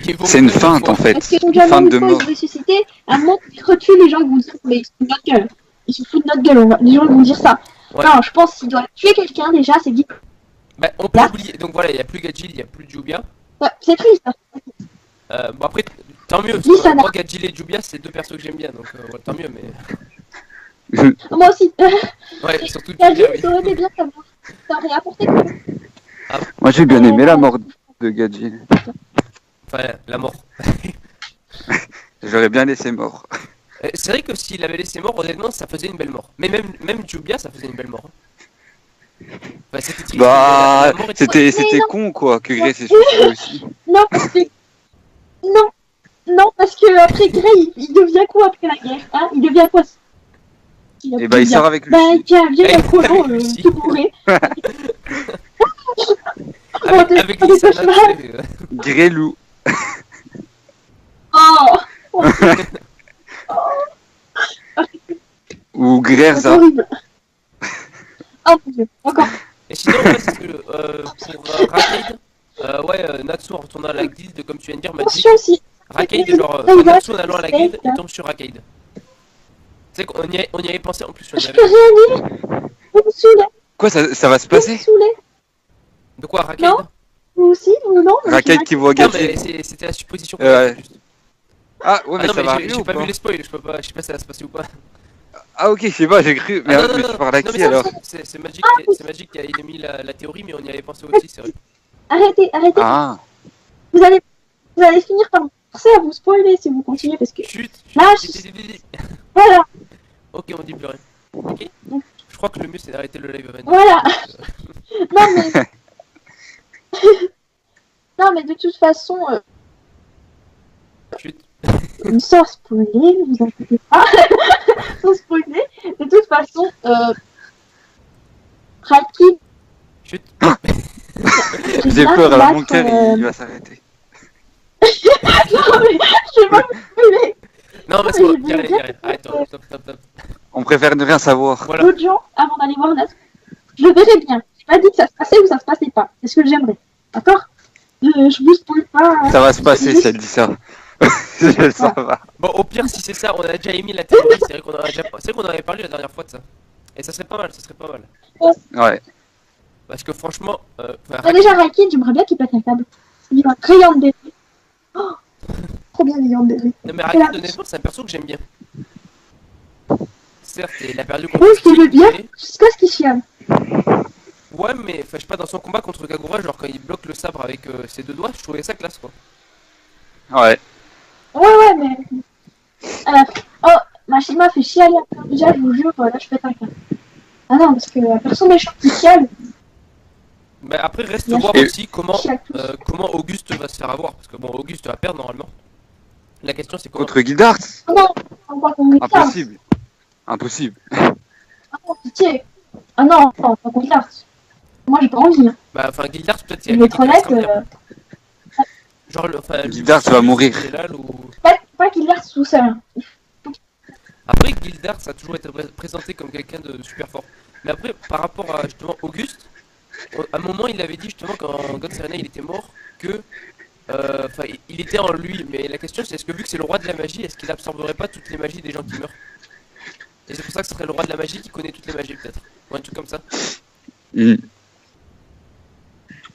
Ils vont C'est une mourir feinte fois. en fait. Parce qu'ils ont Une déjà feinte une de fois mort. ressuscité, à un moment, ils retuent les gens qui vont dire, mais ils se foutent de notre gueule. Ils se foutent de notre gueule, les gens vont dire ça. Ouais. Non, je pense qu'il doit tuer quelqu'un déjà, c'est dit. Bah, on peut Là. oublier. Donc voilà, il n'y a plus Gadjil, il n'y a plus Jubia. Ouais, c'est triste. Hein. Bon, après, tant mieux. Parce Oui, que, ça va. moi, Gadjil et Jubia, c'est deux persos que j'aime bien. Donc, ouais, tant mieux. Mais. Moi aussi. Ouais, surtout Gadjil, Jubia, oui. ça aurait été bien comme moi. Ça aurait apporté quoi. Moi j'ai bien aimé la mort de Gadjil. Enfin, la mort. J'aurais bien laissé mort. C'est vrai que s'il avait laissé mort, honnêtement, ça faisait une belle mort. Mais même Jubia, ça faisait une belle mort. Enfin, c'était triste. Bah, mais la mort était- c'était non. con quoi, que Grey s'est suicidé aussi. Non, parce que. Non, parce que après Grey, il devient quoi après la guerre hein. Il devient quoi Et bah il sort avec lui. Bah, tiens, viens, Avec la prolo, Lucie. tout bourré. Avec Lissana, tu sais, Grey loup. Oh, Ou c'est Grerza. horrible. Oh mon dieu, encore. Et sinon, ouais, c'est que pour Racaid, Natsu en retournant à la guilde, comme tu viens de dire, m'a dit Attention aussi. Racaid, genre, Natsu en allant à la guilde, il tombe sur Racaid. Tu sais qu'on y avait pensé en plus. Je peux rien dire. Vous me saoulez. Quoi, ça va se Vous me passer? saoulez. De quoi, Racaid? Non. Vous aussi ou non Racaid qui voit Non, mais Gadjil. c'était la supposition. Ouais. Juste. Ah ouais, mais non, ça va mais arriver j'ai ou pas pas? vu les spoils, je sais pas si ça va se passer ou pas. Ah ok, je sais pas, j'ai cru. Mais, Ah, non, mais non, tu non. parles à Non, qui mais alors? c'est Magic qui a émis la théorie, mais on y avait pensé aussi, c'est vrai. Arrêtez. Ah, Vous allez finir par me forcer à vous spoiler si vous continuez parce que Chut, Là, chut, voilà. Ok, on dit plus rien. Ok. Je crois que le mieux c'est d'arrêter le live maintenant. Voilà. Non mais... non mais de toute façon, Chut. sans spoiler, vous inquiétez pas. Sans spoiler, de toute façon, Raki, Chut. J'ai peur, alors mon cœur il va s'arrêter. Non mais je vais pas vous spoiler. Non, mais c'est bon, y a rien. Arrête, stop. On préfère ne rien savoir. Voilà. D'autres gens, avant d'aller voir Nat, je le verrai bien. J'ai pas dit que ça se passait ou ça se passait pas. C'est ce que j'aimerais. D'accord? Je vous spoil pas. Ça va se passer si elle dit ça. Je le sens pas. Bon, au pire, si c'est ça, on a déjà émis la théorie. C'est vrai qu'on en a déjà... C'est vrai qu'on en avait parlé la dernière fois de ça. Et ça serait pas mal, Ouais. Parce que franchement, Déjà, Raki, j'aimerais bien qu'il pète un câble. Il va créer un bébé. Oh, trop bien, les bébé. non mais Rakan, honnêtement, c'est un perso que j'aime bien. Certes, il a perdu contre Oui, je le veux bien, mais- jusqu'à ce qu'il chiale. Ouais, mais enfin, je sais pas, dans son combat contre Kagura, genre quand il bloque le sabre avec ses deux doigts, je trouvais ça classe quoi. Ouais. Ouais, mais... oh, Mashima fait chialer. Déjà, je vous jure, là, je pète un câble. Ah non, parce que la personne méchante qui chiale, Mais après, reste Bien voir sûr. aussi comment, chiale. comment Auguste va se faire avoir. Parce que bon, Auguste va perdre normalement. La question c'est comment. Contre Guildart? Ah non, on voit qu'on est calme. Impossible. Impossible. Ah non, pitié. Ah non, pas qu'on regarde. Moi, j'ai pas envie. Hein. Bah, enfin, Gildart, peut-être Je vais être honnête, Genre, enfin, Gildart va mourir. Gélal ou... pas qu'il l'air tout seul. Hein. Après, Gildart, ça a toujours été présenté comme quelqu'un de super fort. Mais après, par rapport à justement Auguste, à un moment, il avait dit justement quand God Serena il était mort que. Enfin, il était en lui. Mais la question, c'est est-ce que vu que c'est le roi de la magie, est-ce qu'il absorberait pas toutes les magies des gens qui meurent? Et c'est pour ça que ce serait le roi de la magie qui connaît toutes les magies, peut-être. Ou un truc comme ça. Hmm.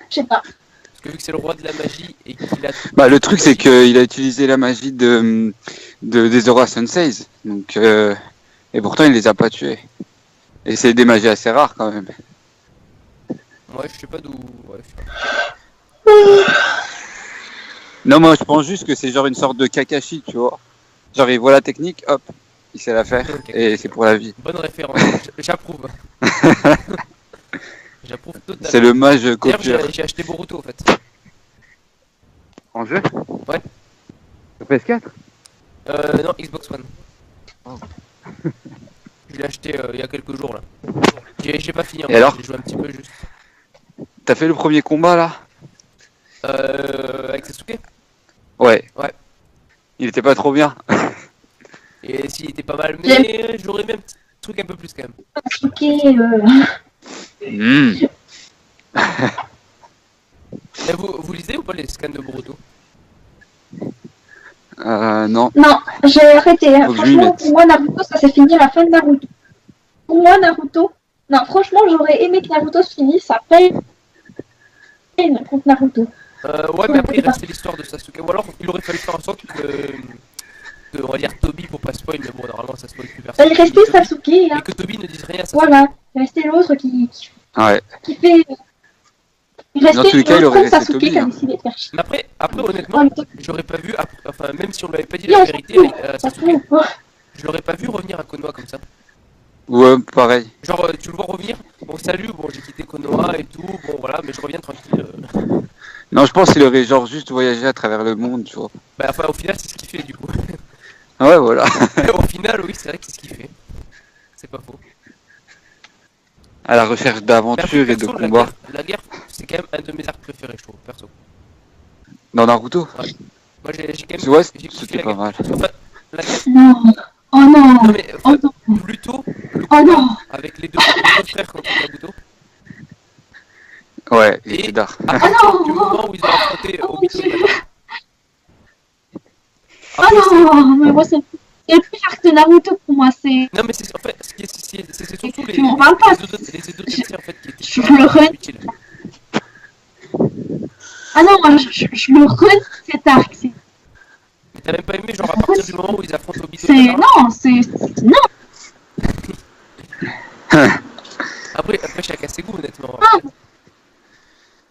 Je sais pas. Parce que vu que c'est le roi de la magie et qu'il a. Bah, le truc, c'est qu'il a utilisé la magie des Aura Senseis. Donc, et pourtant, il les a pas tués. Et c'est des magies assez rares quand même. Ouais, je sais pas d'où. Ouais, je sais pas. Non, moi, je pense juste que c'est genre une sorte de Kakashi, tu vois. Genre, il voit la technique, hop, il sait la faire. Ok. Et c'est pour la vie. Bonne référence, j'approuve. J'approuve totalement. C'est le mage D'ailleurs, copieur. j'ai acheté Boruto en fait. En jeu? Ouais. Sur PS4? Non, Xbox One. Je l'ai acheté il y a quelques jours là. J'ai pas fini, Et alors j'ai joué un petit peu juste. T'as fait le premier combat là? Avec Sasuke. Ouais. Ouais. Il était pas trop bien. Et s'il était pas mal, mais j'aurais mis un petit truc un peu plus quand même. Ok, Hmm. Et vous lisez ou pas les scans de Boruto? Non. non, j'ai arrêté. Hein. Faut que je m'y Franchement, mette. pour moi, Naruto, ça s'est fini à la fin de Naruto. Pour moi, Naruto... Non, franchement, j'aurais aimé que Naruto se finisse après contre Naruto. Ouais, mais après il restait l'histoire de Sasuke. Ou alors il aurait fallu faire en sorte que on va dire Toby pour pas spoil, mais bon, normalement ça spoil plus personne. Il restait Toby- Sasuke, Et hein. que Toby ne dise rien à Sasuke. Voilà. Il restait l'autre qui Ouais. fait... Il Dans tous les cas, il l'autre aurait resté Sasuke Toby, qui a hein. décidé de faire chier. Mais après honnêtement, Oh, le top. j'aurais pas vu, enfin même si on lui avait pas dit Et la on vérité s'en fout, à on s'en Sasuke, fout. je l'aurais pas vu revenir à Konoha comme ça. Ouais, pareil. Genre tu le vois revenir, bon salut, bon j'ai quitté Konoha et tout, bon voilà, mais je reviens tranquille. Non, je pense qu'il aurait genre juste voyagé à travers le monde, tu vois. Bah enfin au final c'est ce qu'il fait du coup. Ouais, voilà. Au final oui c'est vrai que c'est ce qu'il fait. C'est pas faux. À la recherche Mais d'aventure après, et de perso, combat. la guerre c'est quand même un de mes arcs préférés je trouve, perso. Dans Naruto? Moi j'ai quand même Ouais, j'ai kiffé c'était la pas guerre. mal. Parce qu'en fait, la guerre, Non. Oh non. non mais Oh enfin, non. plutôt le Oh combat non. avec les deux frères contre Kabuto. Ouais, il Et- était d'art. À Ah partir non. du moment où ils ont affronté Oh, Obito et Dieu. Madara. Oh Après, non. Mais moi, c'est le plus arc de Naruto pour moi. C'est... non mais c'est en fait ce qui c'est surtout les On parle pas. les Edo en fait qui étaient Je pas le renie. utiles. Ah non, moi, je le renie cet arc. Mais t'as même pas aimé genre à partir du moment où ils affrontent Obito et C'est... Madara. Non, c'est... Non. Après chacun ses goûts honnêtement. Ah.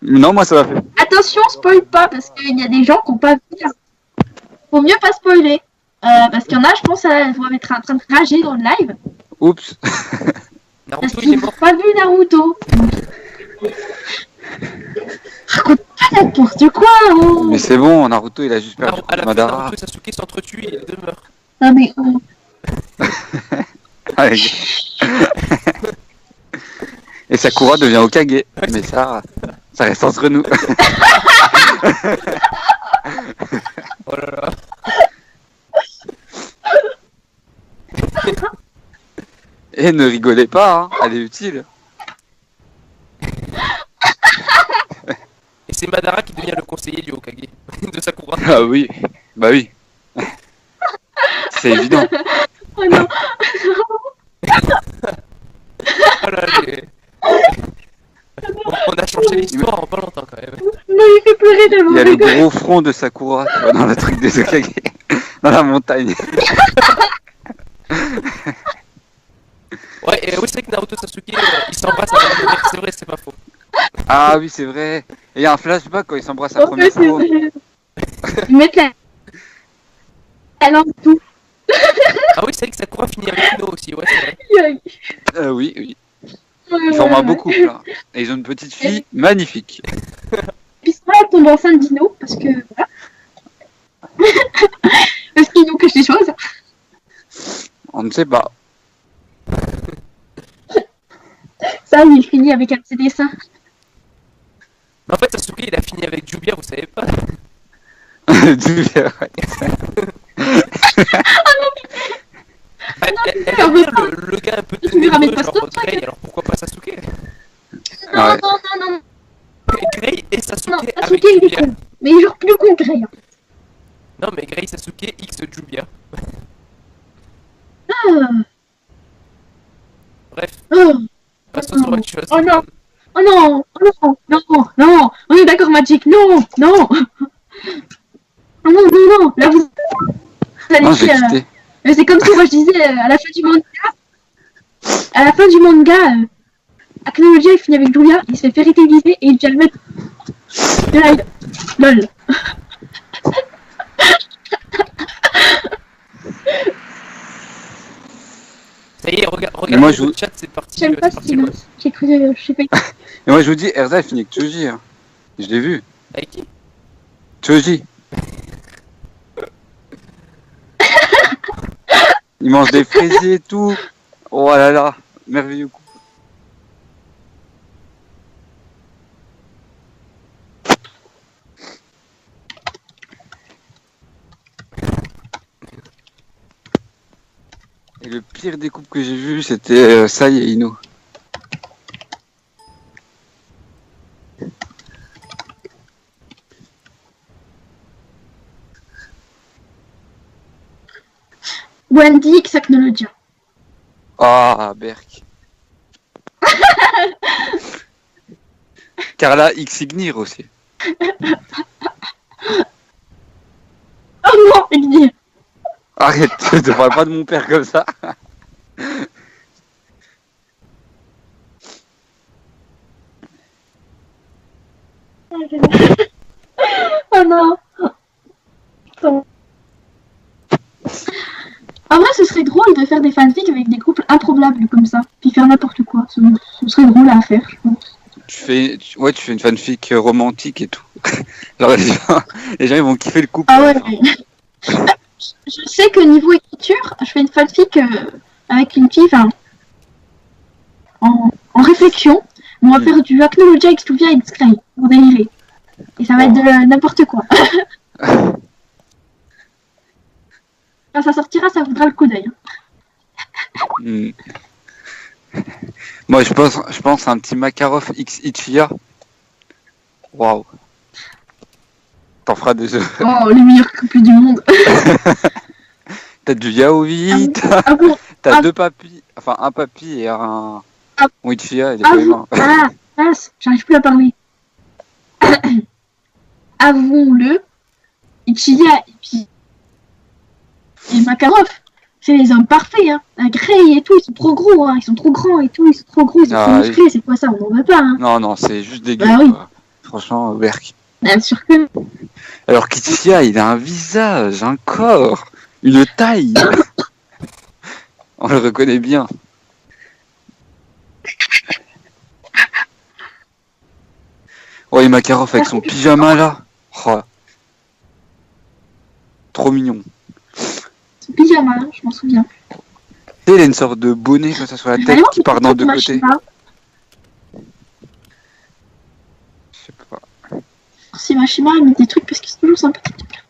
Non, moi ça m'a fait. Attention, spoil pas, parce qu'il y a des gens qui n'ont pas vu. Faut mieux pas spoiler. Parce qu'il y en a, je pense, elles doivent être en train de rager dans le live. Oups. Parce Naruto, il qu'ils est n'ont mort. pas vu Naruto. Raconte pas n'importe quoi, oh. Mais c'est bon, Naruto, il a juste perdu À la fin, Madara. Naruto et Sasuke s'entretuent et les deux meurent. Non mais oh. Allez. Et Sakura devient Hokage. Mais ça reste entre nous. Oh là là. Et ne rigolez pas, hein. Elle est utile. Et c'est Madara qui devient le conseiller du Hokage de Sakura. Ah oui, bah oui. C'est évident. Oh non. Oh là, on a changé l'histoire en pas longtemps quand même. Non, il fait pleurer tellement. Il y a le gros front de Sakura, tu vois, dans le truc des Hokage. Dans la montagne. Ouais, et oui, c'est vrai que Naruto et Sasuke, ils s'embrassent avant de mourir. C'est vrai, c'est pas faux. Ah oui, c'est vrai. Et il y a un flashback quand ils s'embrassent la En première fait, fois. ils mettent la lampe tout. Ah oui, c'est vrai que Sakura finit avec Ino aussi, ouais, c'est vrai. Oui, oui. Ils forment un beau couple, là. Et ils ont une petite fille magnifique. Puis ça, elle tombe enceinte d'Ino, parce que voilà. Parce qu'ils nous cachent des choses. On ne sait pas. Ça, il finit avec un de ses dessins. Mais en fait, Sasuke, il a fini avec Jubia, vous savez pas. Elle aime bien le gars un peu Tu lui ramènes pas genre ce truc. Grey, alors pourquoi pas Sasuke? Non, Ouais. non. Grey et Sasuke Non, avec Sasuke, il est Jubia. con. Mais genre plus con que Grey. Non, mais Grey Sasuke X Jubia. Ah. Bref, Oh. passons sur autre chose. Oh non. Oh non, oh non, non, non, on est d'accord Magic, non, non. Oh non, non, non, là vous allez Non, j'ai dire, quitté. mais c'est comme si moi je disais à la fin du manga, Aknologia il finit avec Julia, il se fait fertiliser et il devient le maître. De la... LOL. Ça y est, regarde moi, le je vous- chat, c'est parti. J'aime pas c'est ce parti qu'il loin. j'ai cru, je sais pas. Et moi, je vous dis, Erza, il finit avec Choji. Hein. Je l'ai vu. Avec qui? Choji. Il mange des fraisiers et tout. Oh là là, merveilleux coup. Et le pire des couples que j'ai vu, c'était Sai et Ino. Wendy X Aknologia. Ah, Berk. Carla X Ignir aussi. Oh non, Igni. Arrête, ne parle pas de mon père comme ça. Oh non. En vrai, ce serait drôle de faire des fanfics avec des couples improbables comme ça, puis faire n'importe quoi. Ce serait drôle à faire, je pense. Tu fais une fanfic romantique et tout. Genre les gens ils vont kiffer le couple. Ah ouais, mais... Je sais que niveau écriture, je fais une fanfic avec une fille, enfin, en réflexion. On va faire du Aknologia X Juvia X Grey pour délirer. Et ça va être de n'importe quoi. Quand ça sortira, ça vaudra le coup d'œil. Hmm. Moi je pense à un petit Makarov X Ichiya. Waouh. T'en feras des œufs. Oh, le meilleur couple du monde. T'as du Yaoi, Ah bon, t'as Ah. deux papis, enfin un papi et un Ah. Ichiya, il est ah pas vous, humain. ah, mince, j'arrive plus à parler. Avouons-le, Ichiya et Makarov, c'est les hommes parfaits, hein. Grey et tout, ils sont trop gros, hein. Ils sont trop grands et tout, ils sont trop gros, ils sont Ah, trop oui. musclés, c'est quoi ça, on n'en veut pas, hein. Non, c'est juste dégueu. Bah oui. Quoi. Franchement, Berk. Bien sûr que... Alors qu'Ichiya, il a un visage, un corps. Une taille. On le reconnaît bien. Oh, et Makarov avec son pyjama là. Oh. Trop mignon. Son pyjama, hein, je m'en souviens. Tu sais, il a une sorte de bonnet comme ça sur la tête qui part dans deux côtés. Je sais pas. Si Machima elle met des trucs parce que c'est toujours sympathique.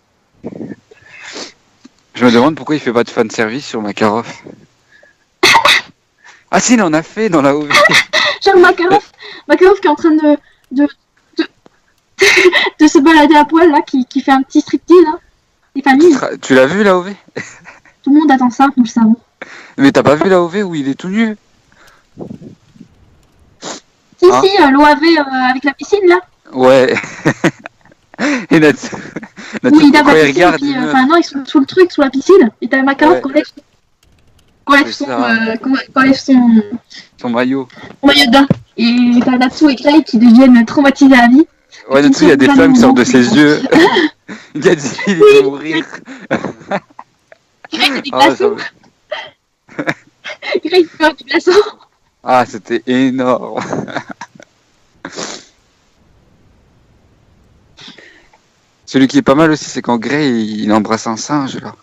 Je me demande pourquoi il fait pas de fanservice sur Makarov. Ah si, il en a fait dans la OV. Genre Makarov qui est en train de se balader à poil là, qui fait un petit striptease là. Les familles. Tu l'as vu la OV? Tout le monde attend ça, nous le savons. Mais t'as pas vu la OV où il est tout nu? Si, Ah. si, l'OAV avec la piscine là. Ouais. Et Natsu, Où il a quand la il piscine, regarde, puis, il meurt. enfin non, ils sont sous le truc, sous la piscine, et t'as Makarov Ouais. qui enlève son Son maillot. maillot de bain. Et t'as Natsu et Clay qui deviennent traumatisés à vie. Ouais, Natsu, il y a des flammes qui sortent de ses yeux. Gadzi, il Oui. va mourir. Greg, il y a des Ah, glaçons. Greg, il fait du glaçon. Ah, c'était énorme. Celui qui est pas mal aussi, c'est quand Grey il embrasse un singe là.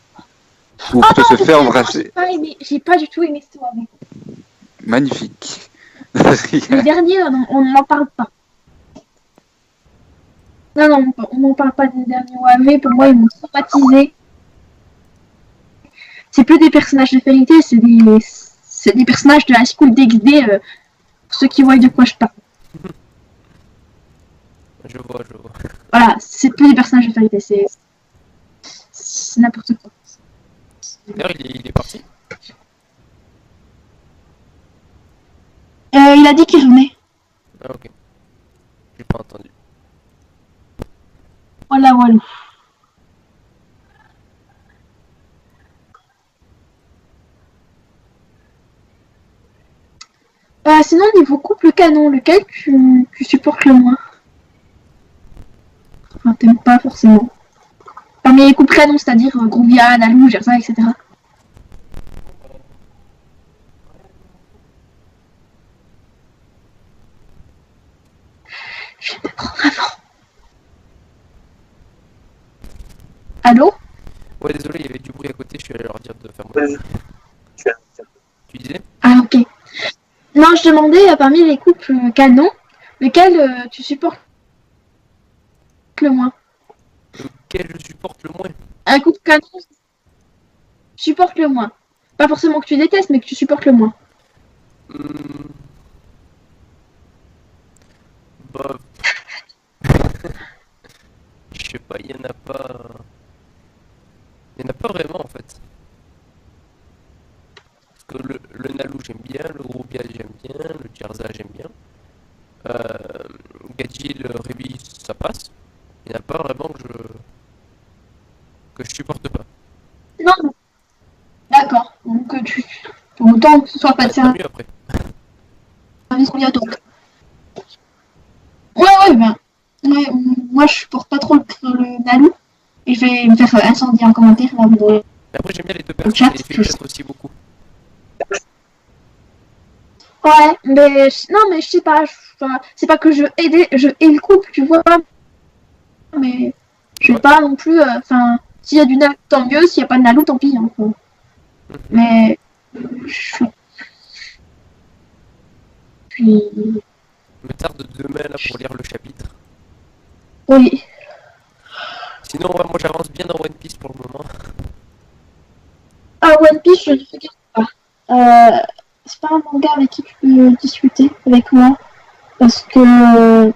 Ou plutôt se fait embrasser. J'ai pas du tout aimé cette OAV. Magnifique. Les derniers, on n'en parle pas. Non, on n'en parle pas des derniers OAV. Pour moi, ils m'ont traumatisé. C'est plus des personnages de vérité, c'est des personnages de High School DxD, pour ceux qui voient de quoi je parle. Je vois. Voilà, c'est plus des personnages de vérité, c'est n'importe quoi. D'ailleurs, il est parti. Il a dit qu'il revenait. Ah, ok. J'ai pas entendu. Voilà. Sinon, niveau couple canon, lequel tu supportes le moins? Enfin, t'aimes pas forcément. Parmi les couples canons, c'est-à-dire Groovia, Nalu, Gerza, etc. Je vais te prendre avant. Allô? Ouais, désolé, il y avait du bruit à côté, je suis allé leur dire de faire mon. Tu disais? Ah, ok. Non, je demandais, parmi les couples canons, lequel tu supportes le moins? Lequel je supporte le moins? Un couple canon, tu supportes le moins. Pas forcément que tu détestes, mais que tu supportes le moins. Bah. Je sais pas, il y en a pas. Il y en a pas vraiment en fait. Parce que le Nalu j'aime bien, le Groubia j'aime bien, le Djerza j'aime bien. Gadji, le Rébi ça passe. Il n'y en a pas vraiment que je supporte pas. Non. D'accord. Donc, pour autant que ce soit pas de Tant service mieux après. qu'on y a donc. Ouais, ben. Ouais, moi, je supporte pas trop le Nalu. Et je vais me faire incendier en commentaire là. Mais après j'aime bien les deux personnes, chat, et les filles peut-être aussi beaucoup. Ouais, mais non, mais je sais pas. C'est pas que je hais le couple, tu vois. Mais je vais pas non plus. Enfin, s'il y a du Nalu, tant mieux. S'il y a pas de Nalu, tant pis. Hein, quoi. Mais puis Je me tarde demain là pour lire le chapitre. oui. Sinon, ouais, moi j'avance bien dans One Piece pour le moment. Ah, One Piece, je ne regarde pas. C'est pas un manga avec qui tu peux discuter avec moi. Parce que. Non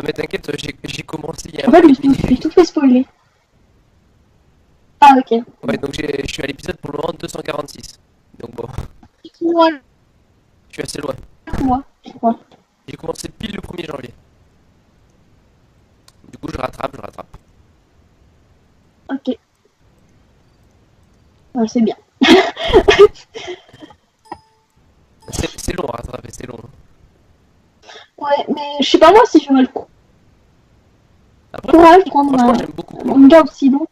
mais t'inquiète, j'ai commencé il y a En un fait, mois et je me demi. suis tout fait spoiler. Ah, ok. Ouais, donc je suis à l'épisode pour le moment 246. Donc bon, Moi, je suis assez loin. je crois. J'ai commencé pile le 1er janvier. Du coup, je rattrape. Ok. Ouais, c'est bien. C'est long à rattraper, c'est long. Ouais, mais je sais pas moi si j'aurais le Après, courage de prendre franchement, un j'aime beaucoup. manga aussi long.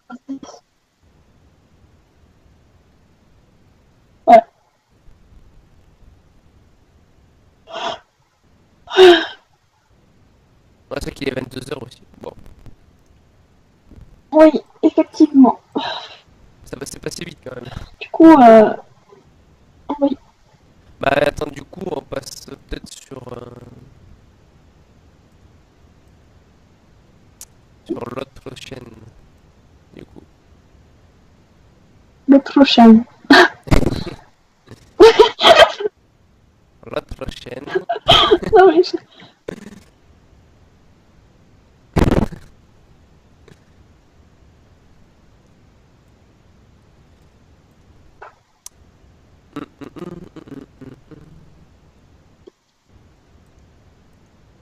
qu'il est 22h aussi. Bon, Oui, effectivement. ça va se passer vite quand même. Du coup, oui. Bah attends, du coup, on passe peut-être sur l'autre chaîne. Du coup. Le prochain. L'autre chaîne. Non, mais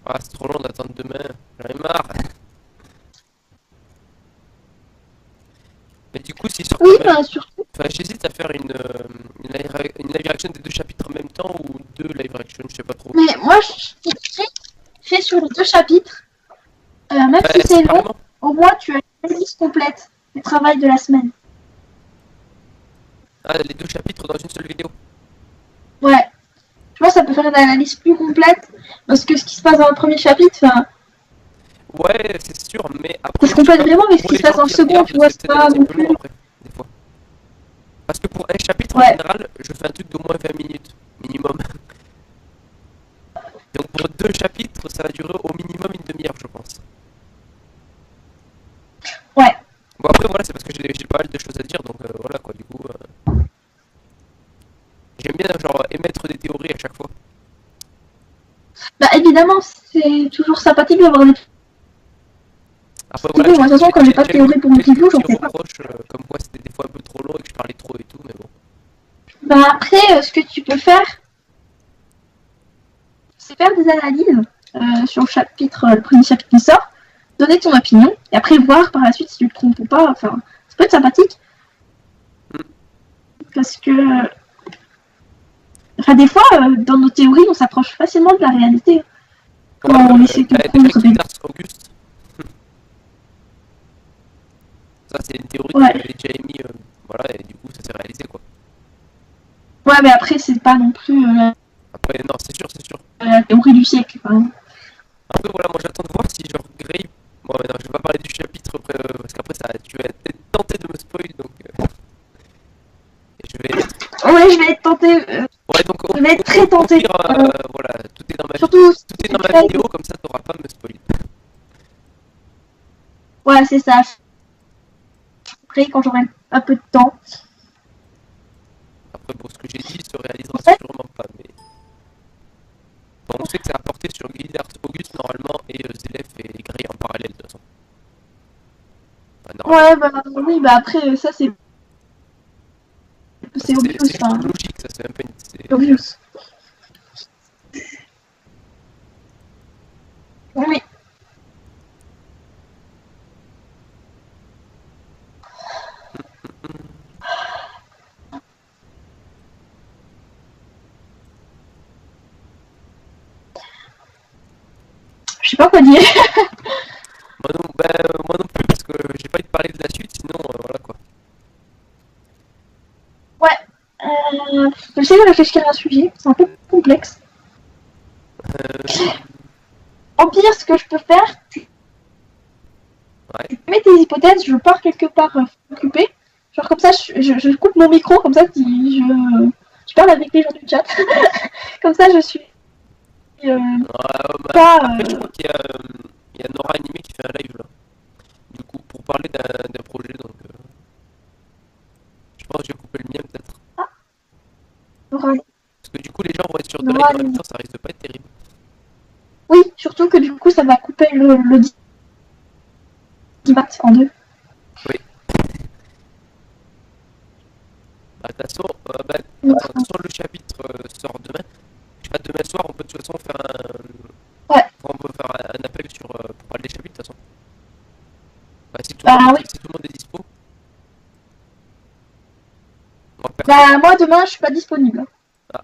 Ah, c'est trop long d'attendre demain. J'en ai marre. Mais du coup, si sur oui, bah, surtout. enfin, j'hésite à faire une live reaction des 2 chapitres en même temps ou 2 live reaction, je sais pas trop. Mais moi, je fais sur les 2 chapitres. Même si c'est long, Séparément. au moins tu as une liste complète du travail de la semaine. Ah, les 2 chapitres dans une seule vidéo. Ouais. Je pense que ça peut faire une analyse plus complète. Parce que ce qui se passe dans le premier chapitre, enfin, Ouais, c'est sûr, mais ça après. se complète tu vois, vraiment, mais ce pour qui les se passe gens dans le qui second, regardent, tu vois, c'est peut-être pas un petit non peu plus. long après, des fois. Parce que pour un chapitre, en Ouais. général, je fais un truc d'au moins 20 minutes, minimum. Donc pour 2 chapitres, ça va durer au minimum une demi-heure, je pense. Ouais. Bon, après, voilà, c'est parce que j'ai pas mal de choses à dire, donc voilà quoi, du coup. J'aime bien, genre, émettre des théories à chaque fois. Bah évidemment, c'est toujours sympathique d'avoir des Après, vidéos. Moi, de toute façon, quand j'ai pas de déjà eu théorie pour une quelques vidéo, j'en petits fais pas. reproches, comme quoi c'était des fois un peu trop long et que je parlais trop et tout, mais bon. Bah après, ce que tu peux faire, c'est faire des analyses sur le chapitre, le premier chapitre qui sort, donner ton opinion, et après voir par la suite si tu te trompes ou pas. Enfin, ça peut être sympathique. Parce que, enfin, des fois, dans nos théories, on s'approche facilement de la réalité. Quand on essaie de Déjà, comprendre notre opinion. Lars Auguste. Ça, c'est une théorie Ouais. que j'avais déjà émis, voilà, et du coup, ça s'est réalisé quoi. Ouais, mais après, c'est pas non plus Après, non, c'est sûr, c'est sûr. la théorie du siècle. Enfin. Après, voilà, moi j'attends de voir si genre Grey. Bon, non, je vais pas parler du chapitre parce qu'après, tu vas être tenté de me spoil donc. Et je vais être. Ouais, je vais être tentée. Ouais, donc Je vais être très tentée. pire, voilà, tout est dans ma, Surtout si tout est dans tu ma fais- vidéo, comme ça t'auras pas à me spoiler. Ouais, c'est ça. Après, quand j'aurai un peu de temps. Après, bon, ce que j'ai dit se réalisera En fait- sûrement pas, mais. Bon, on sait que ça a porté sur Lars Auguste normalement et Zélef et Grey en parallèle de toute façon. Enfin, normalement. Ouais, bah oui, bah après, ça c'est. C'est obvious, C'est juste enfin. logique, ça c'est un peu. Obvious. Oui. Je sais pas quoi dire. Moi non plus, parce que j'ai pas envie de parler de la suite, sinon voilà quoi. J'essaie de réfléchir à un sujet, c'est un peu complexe. En pire, ce que je peux faire, tu mets tes hypothèses, je pars quelque part occupé. Genre comme ça, je coupe mon micro, comme ça, je parle avec les gens du chat. Comme ça, je suis pas. Après, je crois qu'il y a Nora Animé qui fait un live là. Du coup, pour parler d'un projet, donc je pense que je vais couper le mien peut-être. Parce que du coup, les gens vont être sur deux lives en même temps, ça risque de pas être terrible. Oui, surtout que du coup, ça va couper le dimat en deux. Oui. Bah, de toute façon, le chapitre sort demain. Je sais pas, demain soir, on peut de toute façon faire un. Ouais. On peut faire un appel pour parler des chapitres de toute façon. Bah, si tout le monde est dispo. Bah, moi, demain, je suis pas disponible. Ah,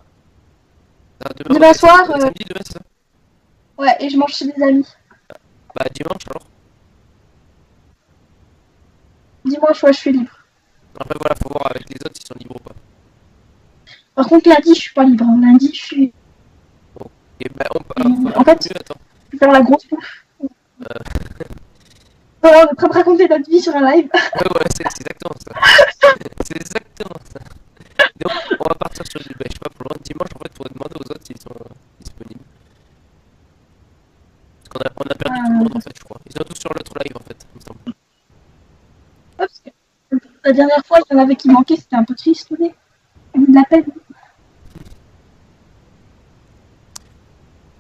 demain soir. Samedi, demain, c'est ça? Ouais, et je mange chez des amis. Bah, dimanche alors. Dimanche, ouais, je suis libre. Après, voilà, faut voir avec les autres s'ils sont libres ou pas. Par contre, lundi, je suis pas libre. Lundi, je suis. Et bah, En fait, attends. je vais faire la grosse bouffe. Voilà, on est prêt à raconter notre vie sur un live. Ouais, c'est exactement ça. C'est exactement ça. Donc, on va partir sur du, bah, je sais pas, pour le dimanche, en fait, faudrait demander aux autres s'ils sont disponibles. Parce qu'on a perdu tout le monde, en fait, je crois. Ils sont tous sur l'autre live, en fait, il me semble. Parce que la dernière fois, il y en avait qui manquaient, c'était un peu triste, vous voyez. De la peine.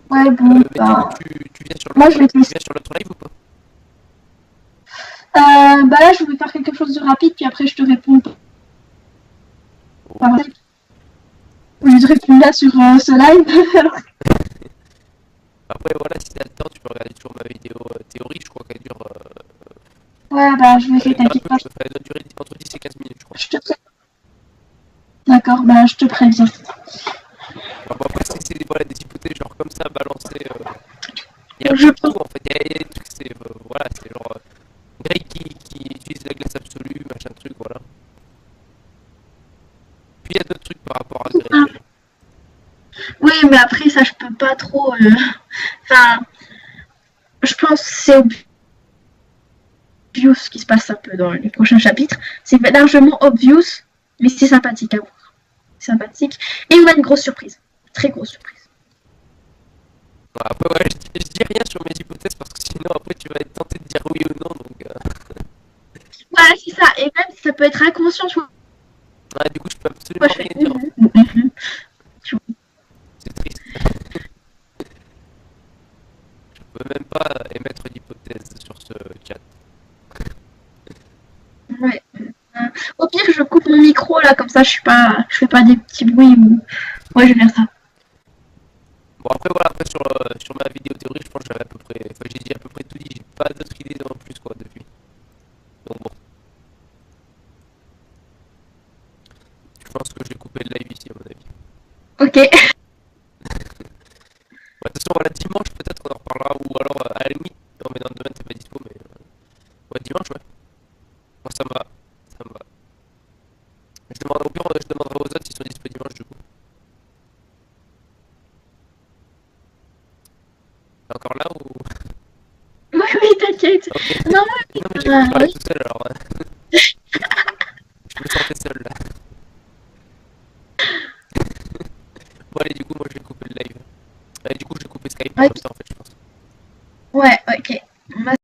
Ouais, bon, Mais bah... tu viens sur Moi, je vais tu viens sur l'autre live ou pas? Bah là, je voulais faire quelque chose de rapide, puis après, je te réponds par live. Au lieu de répondre là sur ce live. Après, voilà, si t'as le temps, tu peux regarder toujours ma vidéo théorie, je crois qu'elle dure. Ouais, bah je vais essayer, t'inquiète pas. Elle doit durer entre 10 et 15 minutes, je crois. Je te préviens. D'accord, bah je te préviens. Bon, après, c'est voilà, des hypothèses genre comme ça, balancées. Il y a un Je peu de pense. tout, en fait. Il y a des trucs, c'est voilà, c'est genre. Grey qui utilise la glace absolue, machin truc, voilà. Puis il y a d'autres trucs par rapport à Grey. Oui, mais après, ça, je peux pas trop. Enfin, je pense que c'est obvious ce qui se passe un peu dans les prochains chapitres. C'est largement obvious, mais c'est sympathique à voir. Sympathique. Et on a une grosse surprise. Très grosse surprise. Bon, après, ouais, je dis rien sur mes hypothèses parce que sinon, après, tu vas être tenté de dire oui ou non, donc. Voilà, c'est ça. Et même si ça peut être inconscient, tu vois. Ouais, du coup, je peux absolument rien dire. C'est triste. Je peux même pas émettre d'hypothèse sur ce chat. Ouais. Au pire, je coupe mon micro là, comme ça, je fais pas des petits bruits. Ou... Ouais, je vais faire ça. Bon, après, voilà, après, sur ma vidéo théorie, je pense que j'avais à peu près. Enfin, j'ai dit à peu près tout dit, j'ai pas d'autres idées en plus, quoi, depuis. Donc bon. Je pense que je vais couper le live ici, à mon avis. Ok. Ouais, de toute façon, voilà, dimanche, peut-être qu'on en reparlera, ou alors à la limite, non, mais dans le domaine, c'est pas dispo, mais. Ouais, dimanche, ouais. Moi, ça me va. Ça me va. Je demanderai aux autres s'ils sont dispo dimanche, du coup. T'es encore là ou. Oui, oui, t'inquiète. Ok. Non, Non, mais j'ai cru que je parlais oui. tout seul, alors. Je me sentais seul, là. Bon, allez, du coup, moi, je vais couper le live. Allez, du coup, je vais couper Skype, Ouais. comme